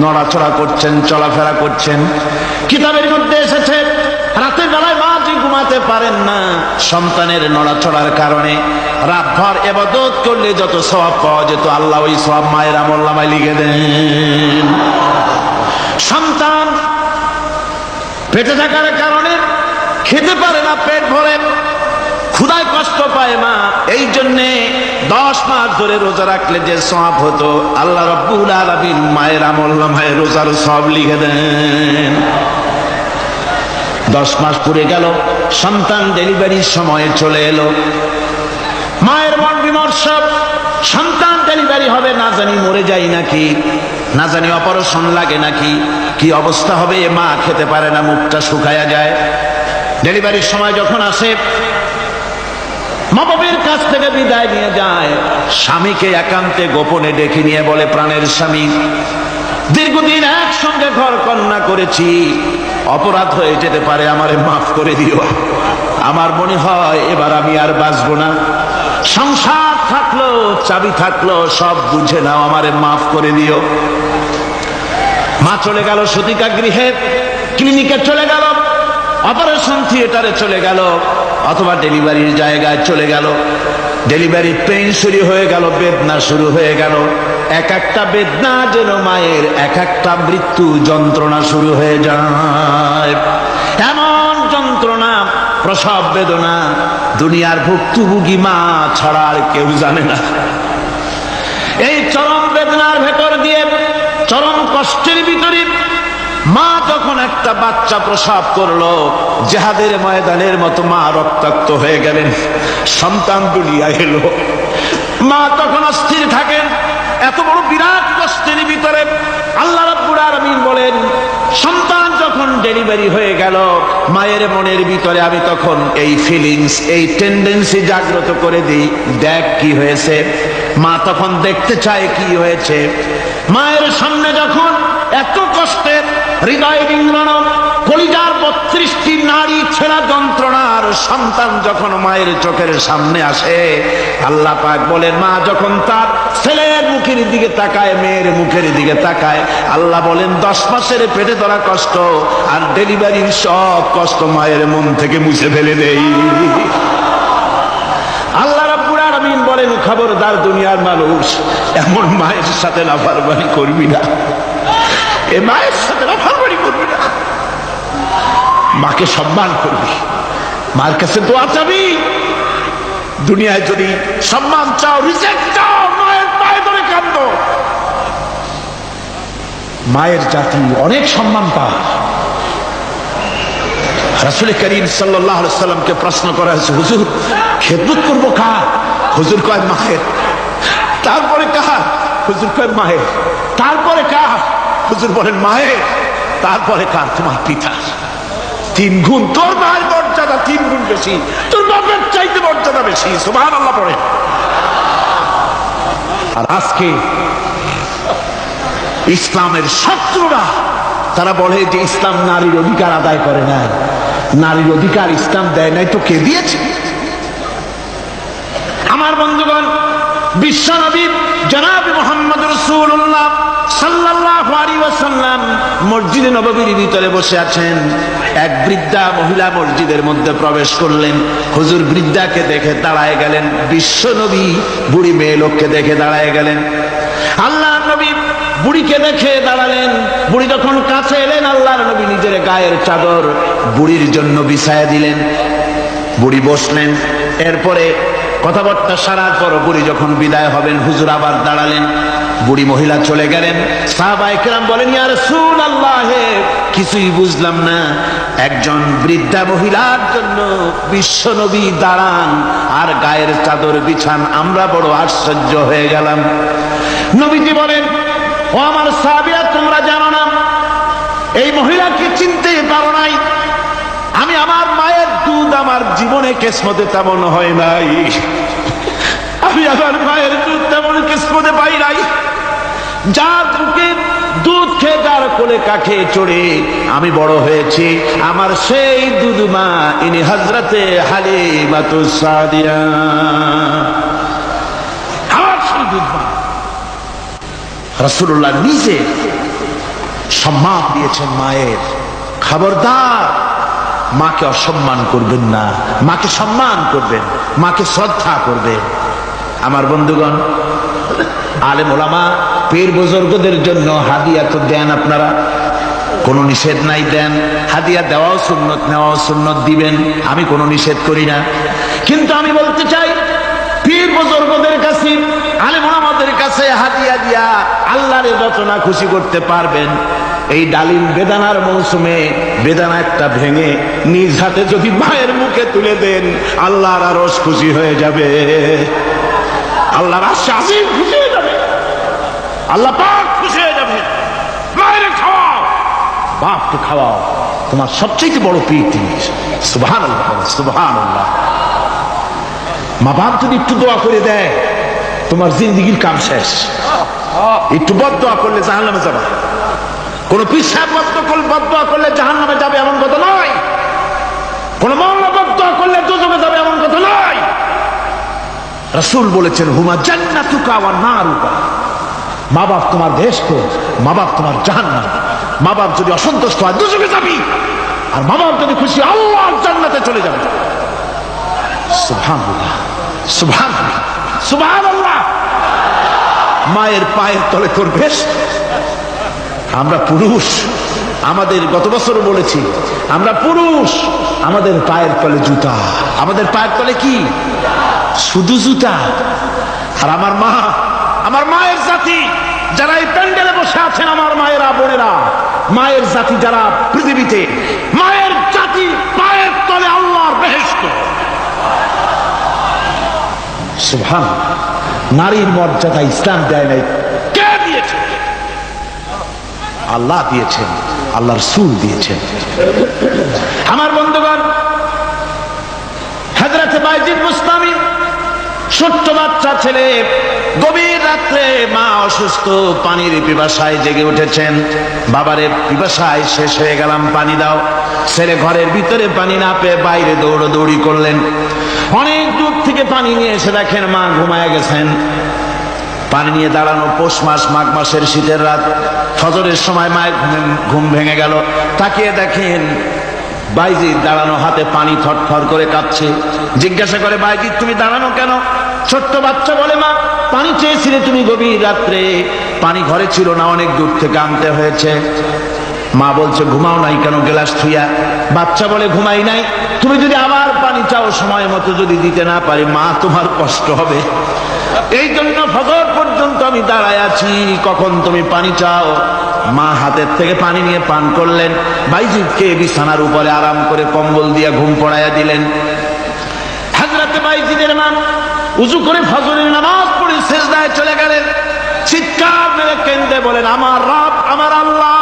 নড়াচড়া করছেন, চলাফেরা করছেন। কিতাবের মধ্যে এসেছে রাতের বেলায় মা যে ঘুমাতে পারেন না, সন্তানের নড়াচড়ার কারণে। রাতভর ইবাদত করলে যত সওয়াব পাওয়া যেত, আল্লাহ ওই সওয়াব মায়ের আমলনামায় লিখে দেন। সন্তান পেটে থাকার কারণে খেতে পারে না, পেট ভরে, ক্ষুধায় কষ্ট পায় মা। এই জন্যে 10 মাস ধরে রোজা রাখলে যে সওয়াব হতো, আল্লাহ রাব্বুল আলামিন মায়ের আমলনামায় রোজার সওয়াব লিখে দেন। 10 মাস পুরে গেল, সন্তান ডেলিভারির সময় চলে এলো। মায়ের মন বিমর্ষ, সন্তান ডেলিভারি হবে, না জানি মরে যাই নাকি, না জানি অপারেশন লাগে নাকি, কি অবস্থা হবে। মা খেতে পারে না, মুখটা শুকায়া যায়। ডেলিভারির সময় যখন আসে, মা বাবার কাছ থেকে বিদায় নিয়ে যায়, স্বামীকে একান্তে গোপনে ডেকে নিয়ে বলে, প্রাণের স্বামী, দীর্ঘদিন একসঙ্গে ঘর কন্যা করেছি, অপরাধ হয়ে যেতে পারে, আমারে মাফ করে দিও। আমার মনে হয় এবার আমি আর বাঁচবো না। সংসার থাকলো, চাবি থাকলো, সব বুঝে নাও, আমারে মাফ করে দিও। মা চলে গেল সতিকা গৃহে, ক্লিনিকে চলে গেল, অপারেশন থিয়েটারে চলে গেল, অথবা ডেলিভারির জায়গায় চলে গেল। ডেলিভারি পেইন শুরু হয়ে গেল, বেদনা শুরু হয়ে গেল। এক একটা বেদনা যেন মায়ের এক একটা মৃত্যু যন্ত্রণা শুরু হয়ে যায়। এমন যন্ত্রণা, প্রসব বেদনা দুনিয়ার ভুক্তভোগী মা ছাড়া আর কেউ জানে না। এই চরম বেদনার ভেতর দিয়ে, চরম কষ্টের ভিতরে মা যখন একটা বাচ্চা প্রসব করলো, জিহাদের ময়দানের মতো মা রক্তাক্ত হয়ে গেলেন, সন্তান দুনিয়ায় এলো। মা তখন অস্থির থাকেন। এত বড় বিরাট কষ্টের ভিতরে আল্লাহ রাব্বুল আলামিন বলেন, সন্তান যখন ডেলিভারি হয়ে গেল, মায়ের মনের ভিতরে আমি তখন এই ফিলিংস, এই টেন্ডেন্সি জাগ্রত করে দিই, দেখ কি হয়েছে। মা তখন দেখতে চায় কি হয়েছে। মায়ের সামনে যখন এত কষ্টের, হৃদয় বিন্দ্রণ, কলিজার 32টি নাড়ি ছেঁড়া যন্ত্রণার সন্তান যখন মায়ের চোখের সামনে আসে, আল্লাহ পাক বলেন, মা যখন তার ছেলের মুখের দিকে তাকায়, মেয়ের মুখের দিকে তাকায়, আল্লাহ বলেন 10 মাসের পেটে ধরা কষ্ট আর ডেলিভারির সব কষ্ট মায়ের মন থেকে মুছে ফেলে দেই। আল্লাহ রাব্বুল আলামিন বলেন, খবরদার দুনিয়ার মানুষ, এমন মায়ের সাথে নাফরমানি করবি না, এ মায়ের সাথে নাফরমানি করবি না। মাকে সম্মান করবি, মার কাছে দোয়া চাবি। দুনিয়ায় যদি সম্মান চাও, রিজেক্ট চাও, মায়ের পায়ে ধরে কাঁদো। মায়ের জাতি অনেক সম্মান পায়। রাসূল করিম সাল্লাল্লাহু আলাইহি সাল্লামকে প্রশ্ন করা হয়েছে, হুজুর খেদমত করবো কার? হুজুর কয় মায়ের। তারপরে কার? হুজুর কয় মায়ের। তারপরে কার? হুজুর বলেন মায়ের। তারপরে কার? তোমার পিতা। 3 গুণ। তোর মায়ের মর্যাদা 3 গুণ বেশি, তোর বাপের চাইতে মর্যাদা বেশি। সুবহানাল্লাহ পড়ে। আর আজকে ইসলামের শত্রুরা তারা বলে যে ইসলাম নারীর অধিকার আদায় করে নাই। নারীর অধিকার ইসলাম দেয় নাই তো কে দিয়েছে? আমার বন্ধুগণ, বিশ্ব নবী জনাব মুহাম্মদ রাসূলুল্লাহ সাল্লাল্লাহু আলাইহি ওয়াসাল্লাম মসজিদে নববীর ভিতরে বসে আছেন। এক বৃদ্ধা মহিলা মসজিদের মধ্যে প্রবেশ করলেন। হুজুর বৃদ্ধাকে দেখে দাঁড়ায় গেলেন। বিশ্ব নবী বুড়ি মেয়ে লোককে দেখে দাঁড়ায় গেলেন। আল্লাহর নবী বুড়িকে দেখে দাঁড়ালেন। বুড়ি যখন কাছে এলেন, আল্লাহর নবী নিজের গায়ের চাদর বুড়ির জন্য বিছায়া দিলেন। বুড়ি বসলেন। এরপরে কথাবার্তা সারার পর বুড়ি যখন বিদায় হবেন, হুজুর আবার দাঁড়ালেন। বুড়ি মহিলা চলে গেলেন। সাহাবায়ে কেরাম বলেন, ইয়া রাসূলুল্লাহ, কিছুই বুঝলাম না। একজন বৃদ্ধা মহিলার জন্য বিশ্বনবী দাঁড়ান আর গায়ের চাদর বিছান, আমরা বড় আশ্চর্য হয়ে গেলাম। নবীজি বলেন, ও আমার সাহাবীরা, তোমরা জানো না এই মহিলাকে চিনতে পারো নাই? আমি আমার মায়ের দুধ আমার জীবনে কিসমতে তেমন হয় নাই, আমি আমার মায়ের দুধ তেমন কিসমতে পাই নাই। যার বুকে দুধ খেয়ে যার কোলে কাখে চড়ে আমি বড় হয়েছি, আমার সেই দুধ মা ইনি হযরতে হালিমাতুস সাদিয়া, আমার সেই দুধ মা। রাসূলুল্লাহ নিজে সম্মান দিয়েছেন মায়ের। খবরদার, মাকে অসম্মান করবেন না, মাকে সম্মান করবেন, মাকে শ্রদ্ধা করবেন। আমার বন্ধুগণ, আলেম ওলামা পীর বুজুর্গদের জন্য হাদিয়া তো দেন আপনারা, কোনো নিষেধ নাই, দেন। হাদিয়া দেওয়াও সুন্নত, নেওয়াও সুন্নত, দিবেন, আমি কোনো নিষেধ করি না। কিন্তু আমি বলতে চাই, পীর বুজুর্গদের কাছে, আলেম ওলামাদের কাছে হাদিয়া দিয়া আল্লাহর রচনা খুশি করতে পারবেন। এই ডালিম বেদানার মৌসুমে বেদানা একটা ভেঙে নিজ হাতে যদি মায়ের মুখে তুলে দেন, আল্লাহর আরশ খুশি হয়ে যাবে, আল্লাহর আরশ আজিম খুশি হয়ে যাবে, আল্লাহ পাক খুশি হয়ে যাবে। মায়ের খাওয়াও, বাপকে খাওয়াও, তোমার সবচেয়ে বড় পীর তিনি। সুবহানাল্লাহ, সুবহানাল্লাহ। মা বাপ যদি একটু দোয়া করে দেয়, তোমার জিন্দেগির কাম শেষ। একটু বদদোয়া করলে জাহান্নামে যাবে। কোন পীর সাহেব বদদোয়া করলে জাহান্নামে যাবে এমন কথা নয়, কোন মাওলানা বদদোয়া করলে দোজখে যাবে এমন কথা নয়। রাসূল বলেছেন, হুমা জান্নাতুকা ওয়া নারুকা। মা বাপ তোমার বেহেশত, মা বাপ তোমার জাহান্নাম। মা বাপ যদি অসন্তুষ্ট হয় দোজখে যাবি, আর মা বাপ যদি খুশি আল্লাহর জান্নাতে চলে যাবে। সুবহানাল্লাহ, সুবহানাল্লাহ, সুবহানাল্লাহ। মায়ের পায়ের তলে তোর বেহেশত। আমরা পুরুষ, আমাদের গত বছর বলেছি, আমরা পুরুষ, আমাদের পায়ের তলে জুতা, আমাদের পায়ের তলে কি? শুধু জুতা। আর আমার মা, আমার মায়ের জাতি যারা এই প্যান্ডেলে বসে আছেন, আমার মায়েরা, বোনেরা, মায়ের জাতি যারা পৃথিবীতে, মায়ের জাতি পায়ের তলে আল্লাহর বেহেশত। সুবহানাল্লাহ। নারীর মর্যাদা ইসলাম দেয় নাই, কে দিয়েছে? আল্লাহ দিয়েছেন, আল্লাহ রাসূল দিয়েছেন। আমার বন্ধুগণ, হযরতে বাইজিদ বুস্তামি, ছোট্ট বাচ্চা ছেলে, গভীর রাত্রে মা অসুস্থ, পানির পিপাসায় জেগে উঠেছেন। বাবারে, পিপাসায় শেষ হয়ে গেলাম, পানি দাও। ছেলে ঘরের ভিতরে পানি না পেয়ে বাইরে দৌড়াদৌড়ি করলেন। অনেক দূর থেকে পানি নিয়ে এসে দেখেন মা ঘুমায় গেছেন। পানি নিয়ে দাঁড়ানো, পৌষ মাস, মাঘ মাসের শীতের রাত, ফজরের সময় মায়ের ঘুম ভেঙে গেল। তাকিয়ে দেখেন বাইজিদ দাঁড়ানো, হাতে পানি, থরথর করে কাঁপছে। জিজ্ঞাসা করে, বাইজিদ তুমি দাঁড়ানো কেন? ছোট্ট বাচ্চা বলে, মা পানি চেয়েছিলে তুমি গভীর রাত্রে, পানি ঘরে ছিল না, অনেক দূর থেকে আনতে হয়েছে। মা বলছে, ঘুমাও নাই কেন গ্লাস থুইয়া? বাচ্চা বলে, ঘুমাই নাই। তুমি যদি আবার পানি চাও, সময় মতো যদি দিতে না পারি, মা তোমার কষ্ট হবে। এই জন্য ফজর পর্যন্ত আমি দাঁড়ায় আছি, কখন তুমি পানি চাও। মা হাতের থেকে পানি নিয়ে পান করলেন। বাইজিদকে বিছানার উপরে আরাম করে কম্বল দিয়ে ঘুম পড়াইয়া দিলেন। হযরতে বাইজিদের মা উযু করে ফজরের নামাজ পড়ে সিজদায় চলে গেলেন। চিৎকার মেরে কেঁদে বলেন, আমার রব, আমার আল্লাহ,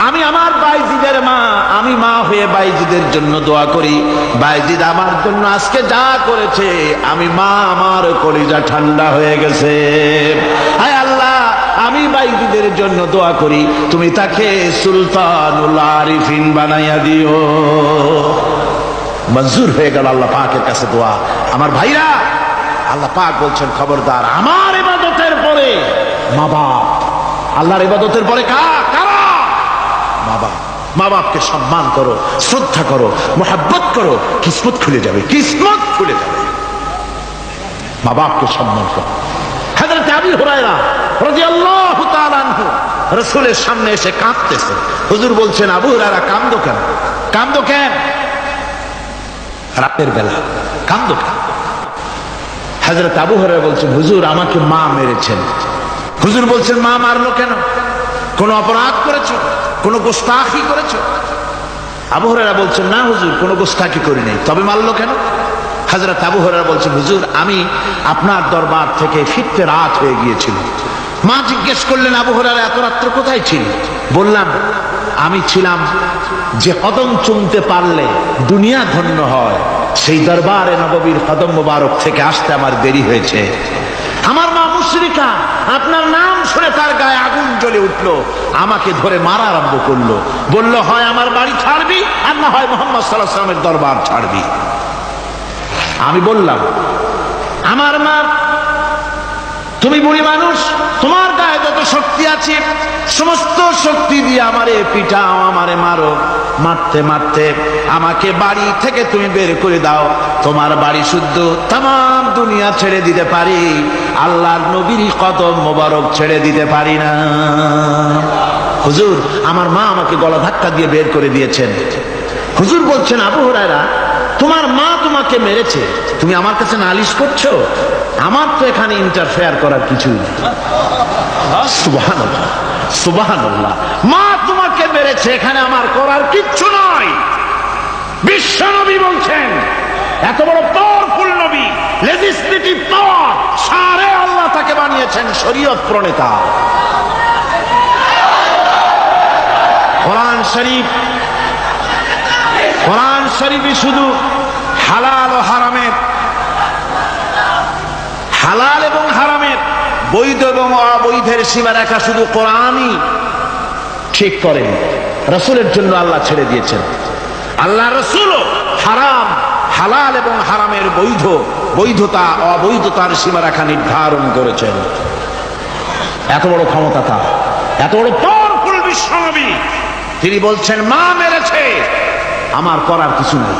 আমি আমার বাইজিদের মা, আমি মা হয়ে বাইজিদের জন্য দোয়া করি। বাইজিদ আমার জন্য আজকে যা করেছে, আমি মা, আমার কলিজা ঠান্ডা হয়ে গেছে। হায় আল্লাহ, আমি বাইজিদের জন্য দোয়া করি, তুমি তাকে সুলতানুল আরিফিন বানাইয়া দিও। মঞ্জুর হয়ে গেল আল্লাহ পাকের কাছে দোয়া। আমার ভাইরা, আল্লাহ পাক বলছেন, খবরদার, আমার ইবাদতের পরে মা বাপ। আল্লাহর ইবাদতের পরে কারা? মা বাপ। মা বাপকে সম্মান করো, শ্রদ্ধা করো, মোহাব্বত করো, কিসমত খুলে যাবে, কিসমত খুলে যাবে। মা বাপকে সম্মান করো। হযরত আবু হুরায়রা রাদিয়াল্লাহু তাআলা আনহু রাসূলের সামনে এসে কাঁদতেছে। হুজুর বলছেন, আবু হুরায়রা কাঁদো কেন? কাঁদো কেন? রাতের বেলা কাঁদো কেন? হযরত আবু হুরায়রা বলছেন, হুজুর আমাকে মা মেরেছেন। হুজুর বলছেন, মা মারলো কেন? কোন অপরাধ করেছো? কোনো গোস্তাখি করেছো? আবু হুরায়রা বলছেন, না হুজুর, কোনো গোস্তাখি করি নাই। তবে মারলো কেন? হযরত আবু হুরায়রা বলছেন, হুজুর, আমি আপনার দরবার থেকে ফিরতে রাত হয়ে গিয়েছিল। মা জিজ্ঞেস করলেন, আবু হুরায়রা এত রাত্রে কোথায় ছিল? বললাম, আমি ছিলাম যে কদম চুমতে পারলে দুনিয়া ধন্য হয়, সেই দরবারে নববীর কদম মোবারক থেকে আসতে আমার দেরি হয়েছে। আমার মা মুশরিকা, আপনার নাম শুনে তার গায়ে আগুন জ্বলে উঠলো, আমাকে ধরে মারা আরম্ভ করলো। বলল, হয় আমার বাড়ি ছাড়বি, আর না হয় মুহাম্মদ সাল্লাল্লাহু আলাইহি ওয়াসাল্লামের দরবার ছাড়বি। আমি বললাম, আমার মা, তুমি বুড়ি মানুষ, তোমার গায়ে যত শক্তি আছে সমস্ত শক্তি দিয়ে আমারে পিটাও, আমারে মারো। মারতে মারতে আমাকে বাড়ি থেকে তুমি বের করে দাও। তোমার বাড়ি শুদ্ধ, তামাম দুনিয়া ছেড়ে দিতে পারি, আল্লাহর নবীর কদম মোবারক ছেড়ে দিতে পারি না। হুজুর, আমার মা আমাকে গলা ধাক্কা দিয়ে বের করে দিয়েছেন। হুজুর বলছেন, আবু হুরায়রা, তোমার মা তোমাকে মেরেছে, তুমি আমার কাছে নালিশ করছো? আমার তো এখানে ইন্টারফেয়ার করার কিছুই নেই। সুবহানাল্লাহ, সুবহানাল্লাহ। মা তোমাকে মেরেছে, এখানে আমার করার কিচ্ছু নয়। বিশ্ব নবী বলছেন, এত বড় পাওয়ারফুল নবী, লেজিসলেটিভ পাওয়ার, সারে আল্লাহ তাকে বানিয়েছেন শরীয়ত প্রণেতা। কোরআন শরীফ, কোরআন শরীফে শুধু হালাল ও হারামের, হালাল এবং হারামের, বৈধ এবং অবৈধের সীমারেখা শুধু কোরআনই ঠিক করেন, রাসূলের জন্য আল্লাহ ছেড়ে দিয়েছেন। আল্লাহ রাসূলও হারাম, হালাল এবং হারামের বৈধতা অবৈধতার সীমারেখা নির্ধারণ করেছেন। এত বড় ক্ষমতা তার, এত বড় পাওয়ারফুল বিশ্বনবী, তিনি বলছেন, মা মেরেছে, আমার করার কিছু নেই।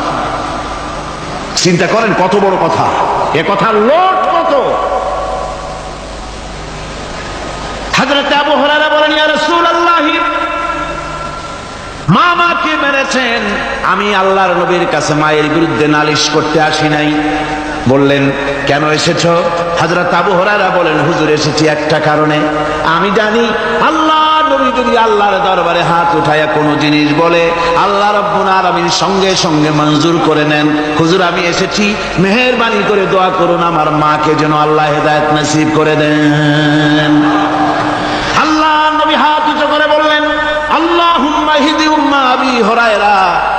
চিন্তা করেন কত বড় কথা, এ কথা লোট কত। হযরত আবু হুরায়রা বলেন, ইয়া রাসূলুল্লাহ, মা মাকে মেরেছেন, আমি আল্লাহর নবীর কাছে মায়ের বিরুদ্ধে নালিশ করতে আসি নাই। বললেন, কেন এসেছো? হযরত আবু হুরায়রা বলেন, হুজুর, এসেছি একটা কারণে। আমি জানি আল্লাহ নবী যদি আল্লাহর দরবারে হাত উঠায়া কোনো জিনিস বলে, আল্লাহ রাব্বুল আলামিন সঙ্গে সঙ্গে মঞ্জুর করে নেন। হুজুর, আমি এসেছি, মেহেরবানি করে দোয়া করুন আমার মাকে যেন আল্লাহ হেদায়েত নসিব করে দেন। আল্লাহ নবী হাত উঁচু করে বললেন, আল্লাহুম্মা হিদি উম্মা আবি হুরায়রা,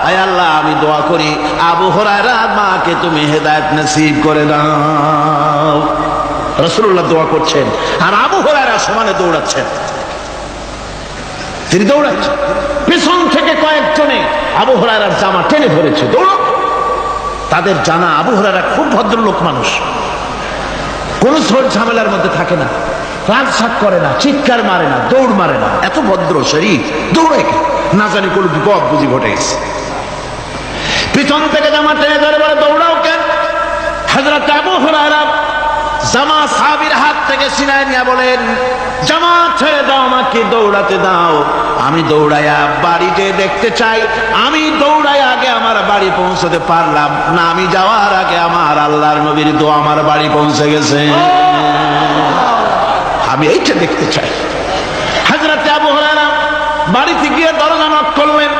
আয় আল্লাহ, আমি দোয়া করি আবু হুরায়রার মাকে তুমি হেদায়েত নসিব করে দাও। রাসূলুল্লাহ দোয়া করছেন, আর আবু হুরায়রা সমানে দৌড়াচ্ছেন। তিনি দৌড়াচ্ছেন, পেছন থেকে কয়েকজনে আবু হুরায়রার জামা টেনে ধরেছে, দৌড়ো। তাদের জানা আবু হুরায়রা খুব ভদ্রলোক মানুষ, কোন ঝড় ঝামেলার মধ্যে থাকে না, রাগসাগ করে না, চিৎকার মারে না, দৌড় মারে না, এত ভদ্র শরীর, দৌড়ায় কি? না জানি কোন বিপদ বুঝি ঘটে গেছে। পিছন থেকে জামা টেনে ধরে বলে, দৌড়াও কেন? হযরত আবু হুরায়রা জামা সাহাবীর হাত থেকে ছিনায় নিয়ে বলেন, জামা ছেড়ে দাও, আমাকে দৌড়াতে দাও। আমি দৌড়াইয়া বাড়িতে দেখতে চাই, আমি দৌড়াইয়া আগে আমার বাড়ি পৌঁছতে পারলাম না, আমি যাওয়ার আগে আমার আল্লাহর নবীর দোয়া আমার বাড়ি পৌঁছে গেছে, আমি এইটা দেখতে চাই। হযরত আবু হুরায়রা বাড়িতে গিয়ে দরজা নক করলেন,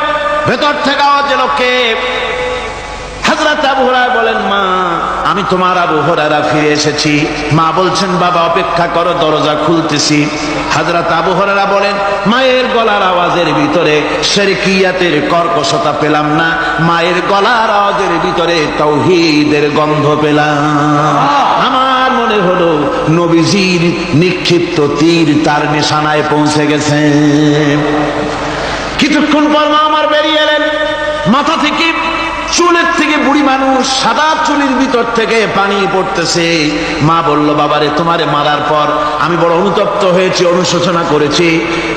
ভেতর থেকে আওয়াজ এলো, কে? হযরত আবু হুরায়রা বলেন, মা, আমি তোমার আবু হুরায়রা ফিরে এসেছি। মা বলছেন, বাবা অপেক্ষা করো, দরজা খুলতেছি। হযরত আবু হুরায়রা বলেন, মায়ের গলার আওয়াজের ভিতরে শিরকিয়াতের কর্কশতা পেলাম না, মায়ের গলার আওয়াজের ভিতরে তাওহীদের গন্ধ পেলাম। আমার মনে হলো নবীজির নিক্ষিপ্ত তীর তার নিশানায় পৌঁছে গেছে। কিছুক্ষণ পর মা আমার বেরিয়ে এলেন, মাথা থেকে, চুলের থেকে, বুড়ি মানুষ, সাদা চুলের ভিতর থেকে পানি পড়তেছে। মা বলল, বাবারে, তোমারে মারার পর আমি বড় অনুতপ্ত হয়েছি, অনুশোচনা করেছি,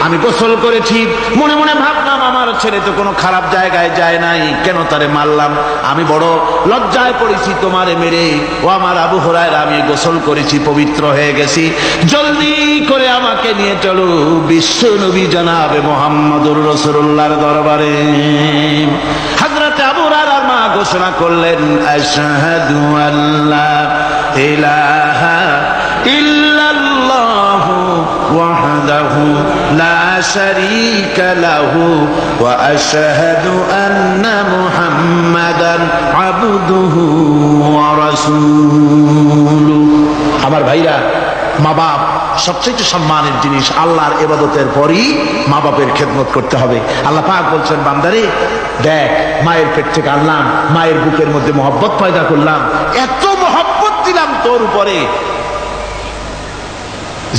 আমি গোসল করেছি, মনে মনে ভাবলাম আমার ছেলে তো কোনো খারাপ জায়গায় যায় নাই, কেন তারে মারলাম? আমি বড় লজ্জায় পড়েছি তোমারে মেরে। ও আমার আবু হুরায়রা, আমি গোসল করেছি, পবিত্র হয়ে গেছি, জলদি করে আমাকে নিয়ে চলো বিশ্ব নবী জনাবে মুহাম্মদুর রাসূলুল্লাহর দরবারে। হযরত আবু হুরায়রার মা ঘোষণা করলেন, আশহাদু আল্লা ইলাহা ইল্লাল্লাহু وحده لا شريك له وأشهد أن محمدا عبده ورسوله আমার ভাইরা মা বাপ সবচেয়ে সম্মানের জিনিস আল্লাহর ইবাদতের পরই মা বাপের খেদমত করতে হবে আল্লাহ পাক বলছেন বান্দারে দেখ মায়ের পেট থেকে আনলাম মায়ের বুকের মধ্যে মহব্বত পয়দা করলাম এত মহব্বত দিলাম তোর উপরে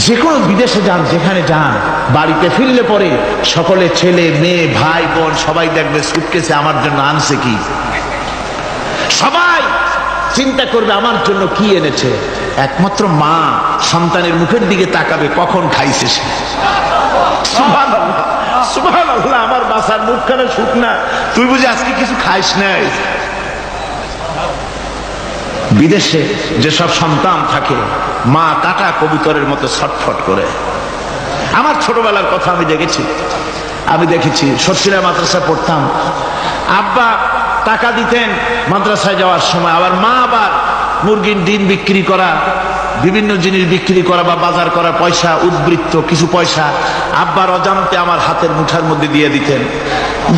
যে কোনো বিদেশে যান যেখানে যান বাড়িতে ফিরলে পরে সকলে ছেলে মেয়ে ভাই বোন সবাই দেখবে সুটকেসে আমার জন্য আনছে কি সবাই চিন্তা করবে আমার জন্য কি এনেছে একমাত্র মা সন্তানের মুখের দিকে তাকাবে কখন খাইছে সে সুবহানাল্লাহ সুবহানাল্লাহ আমার বাসার মুখখানা শুকনা তুই বুঝি আজকে কিছু খাইস নাই বিদেশে যেসব সন্তান থাকে মা কাটা কবুতরের মতো ছটফট করে আমার ছোটবেলার কথা আমি দেখেছি সরসিরা মাদ্রাসা পড়তাম আব্বা টাকা দিতেন মাদ্রাসায় যাওয়ার সময় আবার মা আবার মুরগির ডিম বিক্রি করা বিভিন্ন জিনিস বিক্রি করা বা বাজার করা পয়সা উদ্বৃত্ত কিছু পয়সা আব্বার অজান্তে আমার হাতের মুঠার মধ্যে দিয়ে দিতেন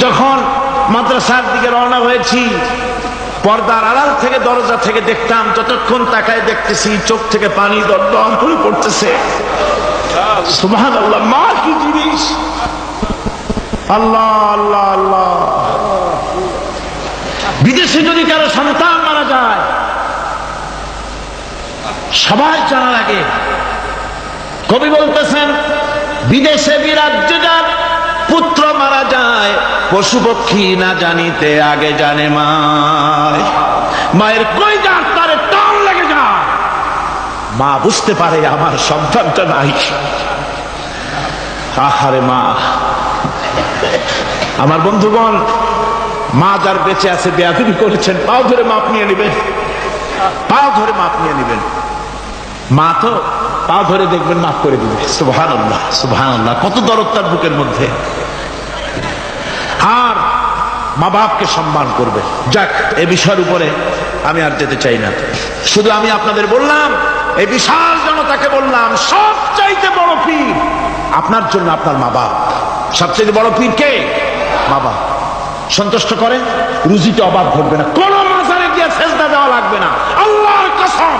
যখন মাদ্রাসার দিকে রওনা হয়েছি পর্দার আড়াল থেকে দরজা থেকে দেখতাম যতক্ষণ তাকায় দেখতেছি চোখ থেকে পানি দরদর করে পড়তেছে সুবহানাল্লাহ মা কি জিনিস আল্লাহ আল্লাহ আল্লাহ বিদেশে যদি কারো সন্তান মারা যায় সবাই জানার আগে কবি বলতেছেন বিদেশে বিরাজ্য যার পুত্র মারা যায় পশু পক্ষী না জানিতে আগে জানে মায়ের কই যার তারে টান লেগে যায় মা বুঝতে পারে আমার সন্তানটা নাই আহারে মা আমার বন্ধুগণ মা যার বেঁচে আছে বেয়াদবি করেছেন পাও ধরে মাপ নিয়ে নেবেন পাও ধরে মাপ নিয়ে নেবেন মা তো পাও ধরে দেখবেন মাফ করে দিবে সুবহানাল্লাহ সুবহানাল্লাহ কত দরদ তার বুকের মধ্যে আর মা বাপকে সম্মান করবে যাক এই বিষয়ের উপরে আমি আর যেতে চাই না শুধু আমি আপনাদের বললাম এই বিশাল জনতাকে বললাম সবচাইতে বড় পীর আপনার জন্য আপনার মা বাপ সবচাইতে বড় পীর কে মা বাপ সন্তুষ্ট করে রুজিতে অভাব ঘটবে না কোন মাজারে গিয়ে সেজদা দেওয়া লাগবে না আল্লাহর কসম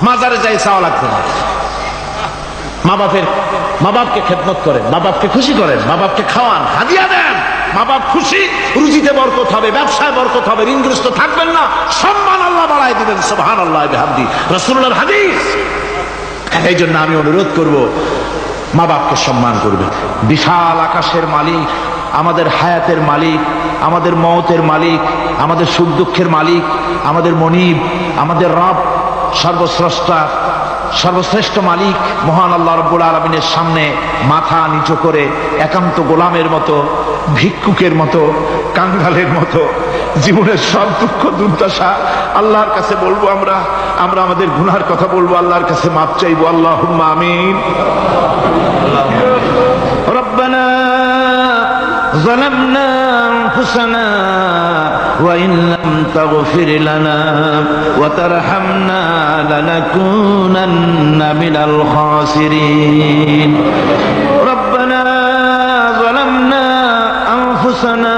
মাজারে যাই চাওয়া লাগবে না মা বাপকে খেদমত করেন মা বাপকে খুশি করেন মা বাপকে খাওয়ান হাদিয়া দেন মা বাপ খুশি রুজিতে বরকত হবে ব্যবসায় বরকত হবে ঋণগ্রস্ত থাকবেন না সম্মান আল্লাহ বাড়ায় দিবেন সুবহানাল্লাহ বিহামদি রাসূলুল্লাহর হাদিস এই জন্য আমি অনুরোধ করব মা বাপকে সম্মান করবে বিশাল আকাশের মালিক আমাদের হায়াতের মালিক আমাদের মওতের মালিক আমাদের সুখ দুঃখের মালিক আমাদের মনিব আমাদের রব সর্বস্রষ্টা সর্বশ্রেষ্ঠ মালিক মহান আল্লাহ রাব্বুল আলামিনের সামনে মাথা নিচু করে একান্ত গোলামের মতো ভিক্ষুকের মতো কাঙ্গালের মতো জীবনের সব দুঃখ দুর্দশা আল্লাহর কাছে বলবো আমরা আমাদের গুনাহের কথা বলবো আল্লাহর কাছে মাপ চাইবো আল্লাহুম্মা আমিন রব্বানা ظلمنا أنفسنا وإن لم تغفر لنا وترحمنا لنكونن من الخاسرين ربنا ظلمنا أنفسنا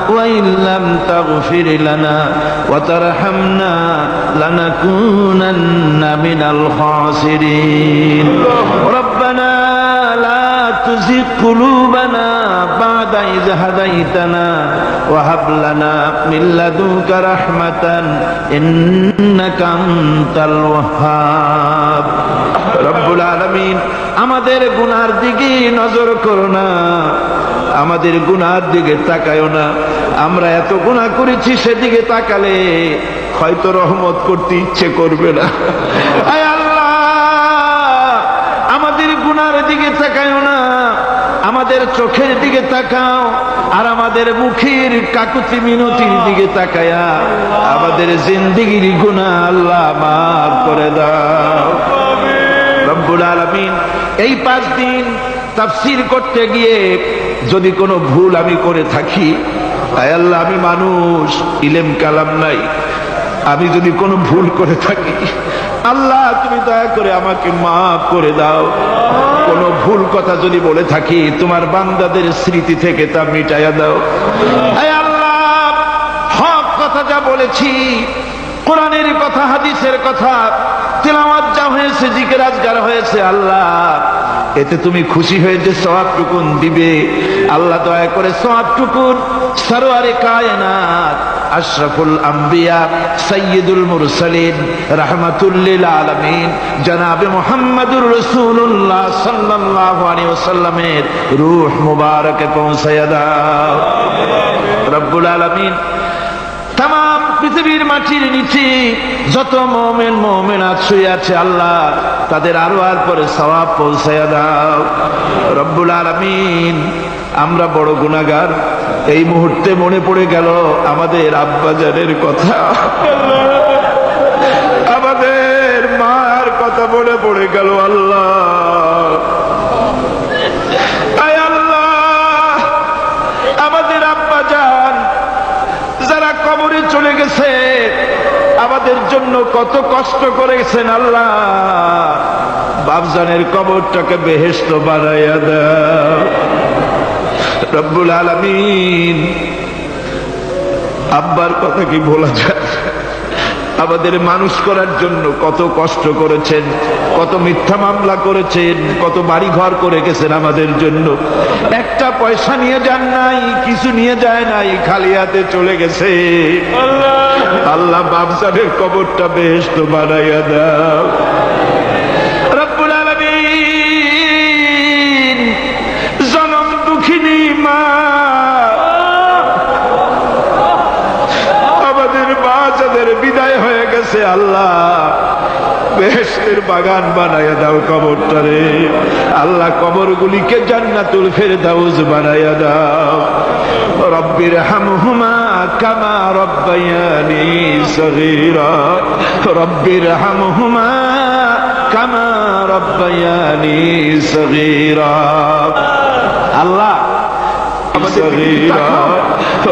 وإن لم تغفر لنا وترحمنا لنكونن من الخاسرين ربنا لا تزغ قلوبنا بعد إذ هديتنا وهب لنا من لدنك رحمة إنك أنت الوهاب رب العالمين আমাদের গুনার দিকে নজর করো না আমাদের গুনার দিকে তাকায়ো না আমরা এত গুনাহ করেছি সেদিকে তাকালে হয়তো রহমত করতে ইচ্ছে করবে না আয় আল্লাহ আমাদের গুনার দিকে তাকায়ো না আমাদের চোখের দিকে তাকাও আর আমাদের মুখের কাকুতি মিনতির দিকে তাকায়া আমাদের জিন্দেগির গুনাহ আল্লাহ মাফ করে দাও রব্বুল আলামিন এই 5 দিন তাফসীর করতে গিয়ে যদি কোনো ভুল আমি করে থাকি আয় আল্লাহ আমি মানুষ ইলম কালাম নাই আমি যদি কোনো ভুল করে থাকি আল্লাহ তুমি দয়া করে আমাকে মাফ করে দাও। কোনো ভুল কথা যদি বলে থাকি তোমার বান্দাদের স্মৃতি থেকে তা মিটাইয়া দাও। হে আল্লাহ, হক কথা যা বলেছি, কোরআনের কথা, হাদিসের কথা, তেলাওয়াত যা হয়েছে, জিকির আজকার হয়েছে, আল্লাহ এতে তুমি খুশি হয়ে যে সওয়াবটুকুন দিবে, আল্লাহ দয়া করে সওয়াবটুকুন সরওয়ারে কায়নাত আশরাফুল আম্বিয়া সাইয়্যিদুল মুরসালিন রাহমাতুল লিল আলামিন জনাবে মুহাম্মদুর রাসূলুল্লাহ সাল্লাল্লাহু আলাইহি ওয়াসাল্লামের রূহ মুবারকে পৌঁছায়া দাও। রব্বুল আলামিন তাম পৃথিবীর মাটির নিচে যত মুমিন মুমিনাত শুয়ে আছে আল্লাহ তাদের আরো আর পরে সওয়াব পৌঁছায়া দাও। রব্বুল আলামিন আমরা বড় গুনাহগার, এই মুহূর্তে মনে পড়ে গেল আমাদের আব্বাজানের কথা, আমাদের মার কথা মনে পড়ে গেল। আল্লাহ, আয় আল্লাহ, আমাদের আব্বাজান যারা কবরে চলে গেছে আমাদের জন্য কত কষ্ট করেছেন আল্লাহ, বাপজানের কবরটাকে বেহেশত বানাইয়া দাও। রব্বুল আলামিন, আব্বার কথা কি ভোলা যায়? আমাদের মানুষ করার জন্য কত কষ্ট করেছেন, কত মিথ্যা মামলা করেছেন, কত বাড়ি ঘর করে গেছেন আমাদের জন্য। একটা পয়সা নিয়ে যান নাই, কিছু নিয়ে যায় নাই, খালি হাতে চলে গেছে। আল্লাহ বাপজানের কবরটা বেহেশত বানাইয়া দাও। রব্বুল আলামিন, জনম দুঃখিনী মা, আমাদের মা যাদের বিদায় হয়ে গেছে আল্লাহ বেহেশতের বাগান বানাইয়া দাও কবরটারে। আল্লাহ কবরগুলিকে জান্নাতুল ফেরদাউস বানাইয়া দাও। রব্বির হামহুমা কামা রব্বায়ানি সগীরা, রব্বির হামহুমা কামা রব্বায়ানি সগীরা। আল্লাহ সগীরা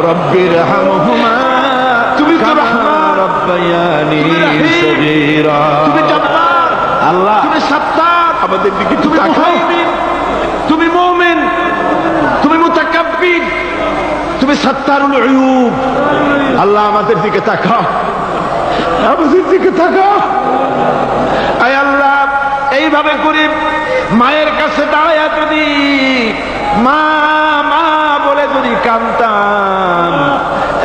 রব্বির হামহুমা তুমি তো রহমান রব্বায়ানি সগীরা। তুমি জব্বার আল্লাহ, তুমি সত্তার, আমাদের দিকে তুমি মুহাইমিন, তুমি মুমিন, তুমি মুতাকাব্বির, তুমি সত্তারুল উয়ুব। আল্লাহ আমাদের দিকে তাকাও, আমাদের দিকে তাকাও। আয় আল্লাহ, এইভাবে করে মায়ের কাছে দাঁড়ায়া যদি মা মা বলে যদি কাঁদতাম,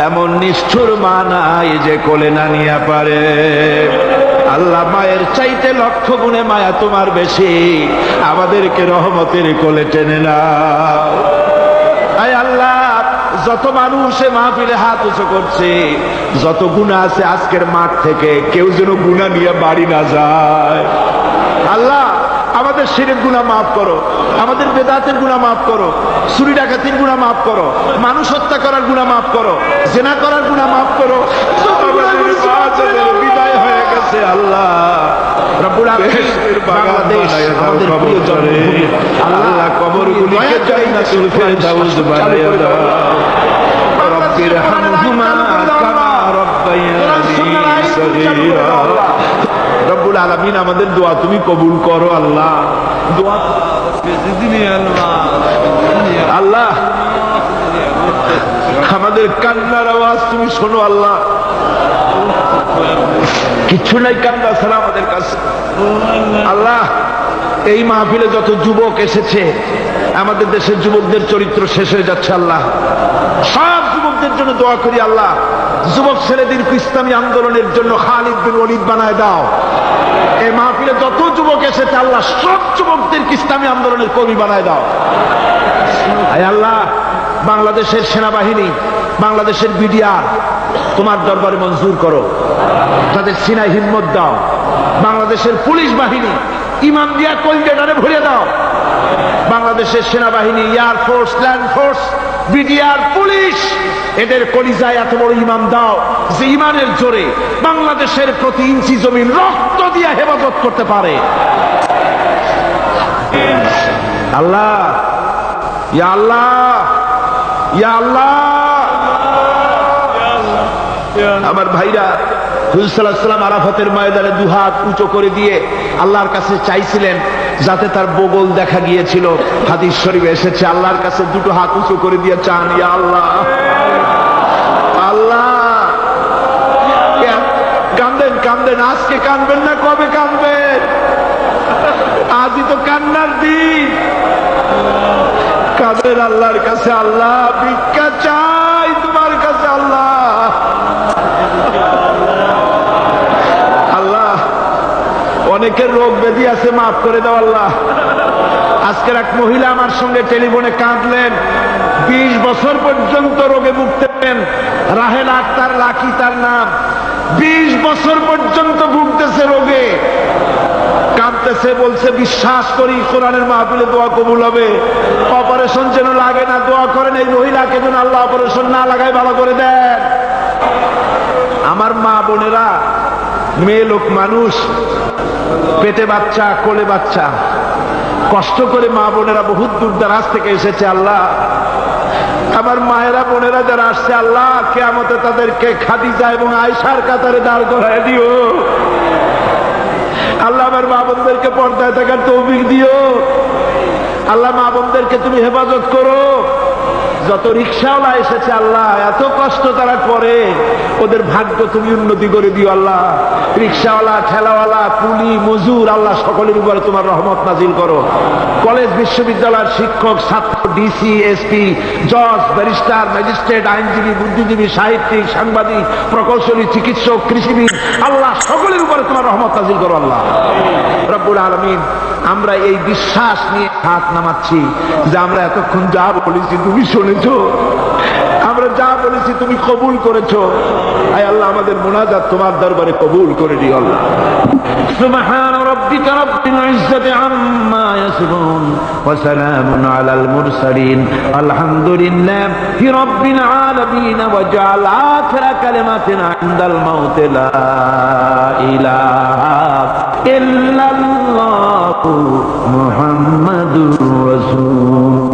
এমন নিষ্ঠুর মা নাই যে কোলে না নিয়ে পারে। আল্লাহ, মায়ের চাইতে লক্ষ গুণে মায়া তোমার বেশি, আমাদেরকে রহমতের কোলে টেনে নাও। আয় আল্লাহ, যত মানুষ মাহফিলে হাত উঁচু করছে, যত গুনাহ আছে আজকের মাঠ থেকে কেউ যেন গুনাহ নিয়ে বাড়ি না যায়। আল্লাহ, আমাদের শিরক গুনাহ মাফ করো, আমাদের বেদাতের গুনাহ মাফ করো, চুরি ডাকাতির গুনাহ মাফ করো, মানুষ হত্যা করার গুনাহ মাফ করো, জেনা করার গুনাহ মাফ করো। আমাদের বিদায় হয়ে গেছে আল্লাহ, রব্বুল আলামিন বাংলাদেশ আমাদের প্রিয় জন্মভূমি, আল্লাহ কবরগুলিকে জান্নাতুল ফেরদাউস বানাইয়া দাও। রব্বির হামহুমা কামা রব্বায়ানি সগীরা। রব্বুল আলামিন, আমাদের দোয়া তুমি কবুল করো আল্লাহ। দোয়া আল্লাহ, আমাদের কান্নার আওয়াজ তুমি শোনো আল্লাহ। কিছু নাই কান্না ছাড়া আমাদের কাছে। আল্লাহ, এই মাহফিলে যত যুবক এসেছে, আমাদের দেশের যুবকদের চরিত্র শেষ হয়ে যাচ্ছে আল্লাহ। সব যুবকদের জন্য দোয়া করি আল্লাহ, যুবক ছেলেদের ইসলামী আন্দোলনের জন্য খালিদ বিন ওয়ালিদ বানায় দাও। এই মাহফিলে যত যুবক এসেছে আল্লাহ, সব যুবকদেরকে ইসলামী আন্দোলনের কর্মী বানায় দাও। আয় আল্লাহ, বাংলাদেশের সেনাবাহিনী, বাংলাদেশের বিডিআর তোমার দরবারে মঞ্জুর করো, তাদের সিনায় হিম্মত দাও। বাংলাদেশের পুলিশ বাহিনী ইমাম দিয়া কলজেটারে ভরে দাও। বাংলাদেশের সেনাবাহিনী, air force, land force, BDR, police, এদের কলিজায় এত বড় ইমান দাও যে ইমানের জোরে বাংলাদেশের প্রতি ইঞ্চি জমিন রক্ত দিয়া হেফাজত করতে পারে। আল্লাহ, ইয়া আল্লাহ, ইয়া আল্লাহ। আমার ভাইরা হুজুর সাল্লাল্লাহু আলাইহি ওয়াসাল্লাম আরাফাতের ময়দানে দুহাত উঁচু করে দিয়ে আল্লাহর কাছে চাইছিলেন, যাতে তার বগল দেখা গিয়েছিল। হাদিস শরীফে এসেছে, আল্লাহর কাছে দুটো হাত উঁচু করে দিয়ে চান, ইয়া আল্লাহ, আল্লাহ। কান্দেন কান্দেন, আজকে কানবেন না, কবে কানবেন? আজই তো কান্নার দিন। কাদের আল্লাহর কাছে, আল্লাহ ভিক্ষা চাই তোমার কাছে, আল্লাহ। আল্লাহ, অনেকের রোগ ব্যাধি আছে, মাফ করে দাও আল্লাহ। আজকের এক মহিলা আমার সঙ্গে টেলিফোনে কাঁদলেন, 20 বছর পর্যন্ত রোগে ভুগতেন। রাহেল আক্তার লাকি তার নাম। 20 বছর পর্যন্ত ভুগতেছে রোগে, কাঁদতেছে, বলছে বিশ্বাস করি কোরআনের মাহফিলে দোয়া কবুল হবে, অপারেশন যেন লাগে না, দোয়া করেন এই মহিলাকে যেন আল্লাহ অপারেশন না লাগায় ভালো করে দেন। আমার মা বোনেরা, মেয়ে লোক মানুষ, পেটে বাচ্চা, কোলে বাচ্চা, কষ্ট করে মা বোনেরা বহুত দূর দারাজ থেকে এসেছে। আল্লাহ, আমার মায়েরা বোনেরা যারা আসছে, আল্লাহ কিয়ামতে তাদেরকে খাদিজা এবং আয়েশার কাতারে দাঁড় করায় দিও। আল্লাহ, আমার মা বোনদেরকে পর্দায় থাকার তৌফিক দিও। আল্লাহ, মা বোনদেরকে তুমি হেফাজত করো। যত রিকশাওয়ালা এসেছে আল্লাহ, এত কষ্ট তারা করে, ওদের ভাগ্য তুমি উন্নতি করে দিও আল্লাহ। রিকশাওয়ালা, ঠেলাওয়ালা, কুলি, মজুর, আল্লাহ সকলের উপরে তোমার রহমত নাজিল করো। কলেজ বিশ্ববিদ্যালয়ের শিক্ষক, ছাত্র, ডিসি, এসপি, জজ, ব্যারিস্টার, ম্যাজিস্ট্রেট, আইনজীবী, বুদ্ধিজীবী, সাহিত্যিক, সাংবাদিক, প্রকৌশলী, চিকিৎসক, কৃষিবিদ, আল্লাহ সকলের উপরে তোমার রহমত নাজিল করো আল্লাহ রব্বুল আলামিন। আমরা এই বিশ্বাস নিয়ে হাত নামাচ্ছি যে আমরা এতক্ষণ যা বলেছি তুমি শুনেছো, আমরা যা বলেছি তুমি কবুল করেছো। আয় আল্লাহ, আমাদের মুনাজাত তোমার দরবারে কবুল করে দিও আল্লাহ। সুবহান রাব্বিকা রাব্বিল ইজ্জাতি আম্মা ইয়াসিফুন ওয়া সালামুন আলাল মুরসালিন আলহামদুলিল্লাহি রাব্বিল আলামিন ওয়া জাআল আখিরা কালিমাতিনা ইনদাল মাউত লা ইলাহা ইল্লাল্লাহু মুহাম্মাদুর রাসূল।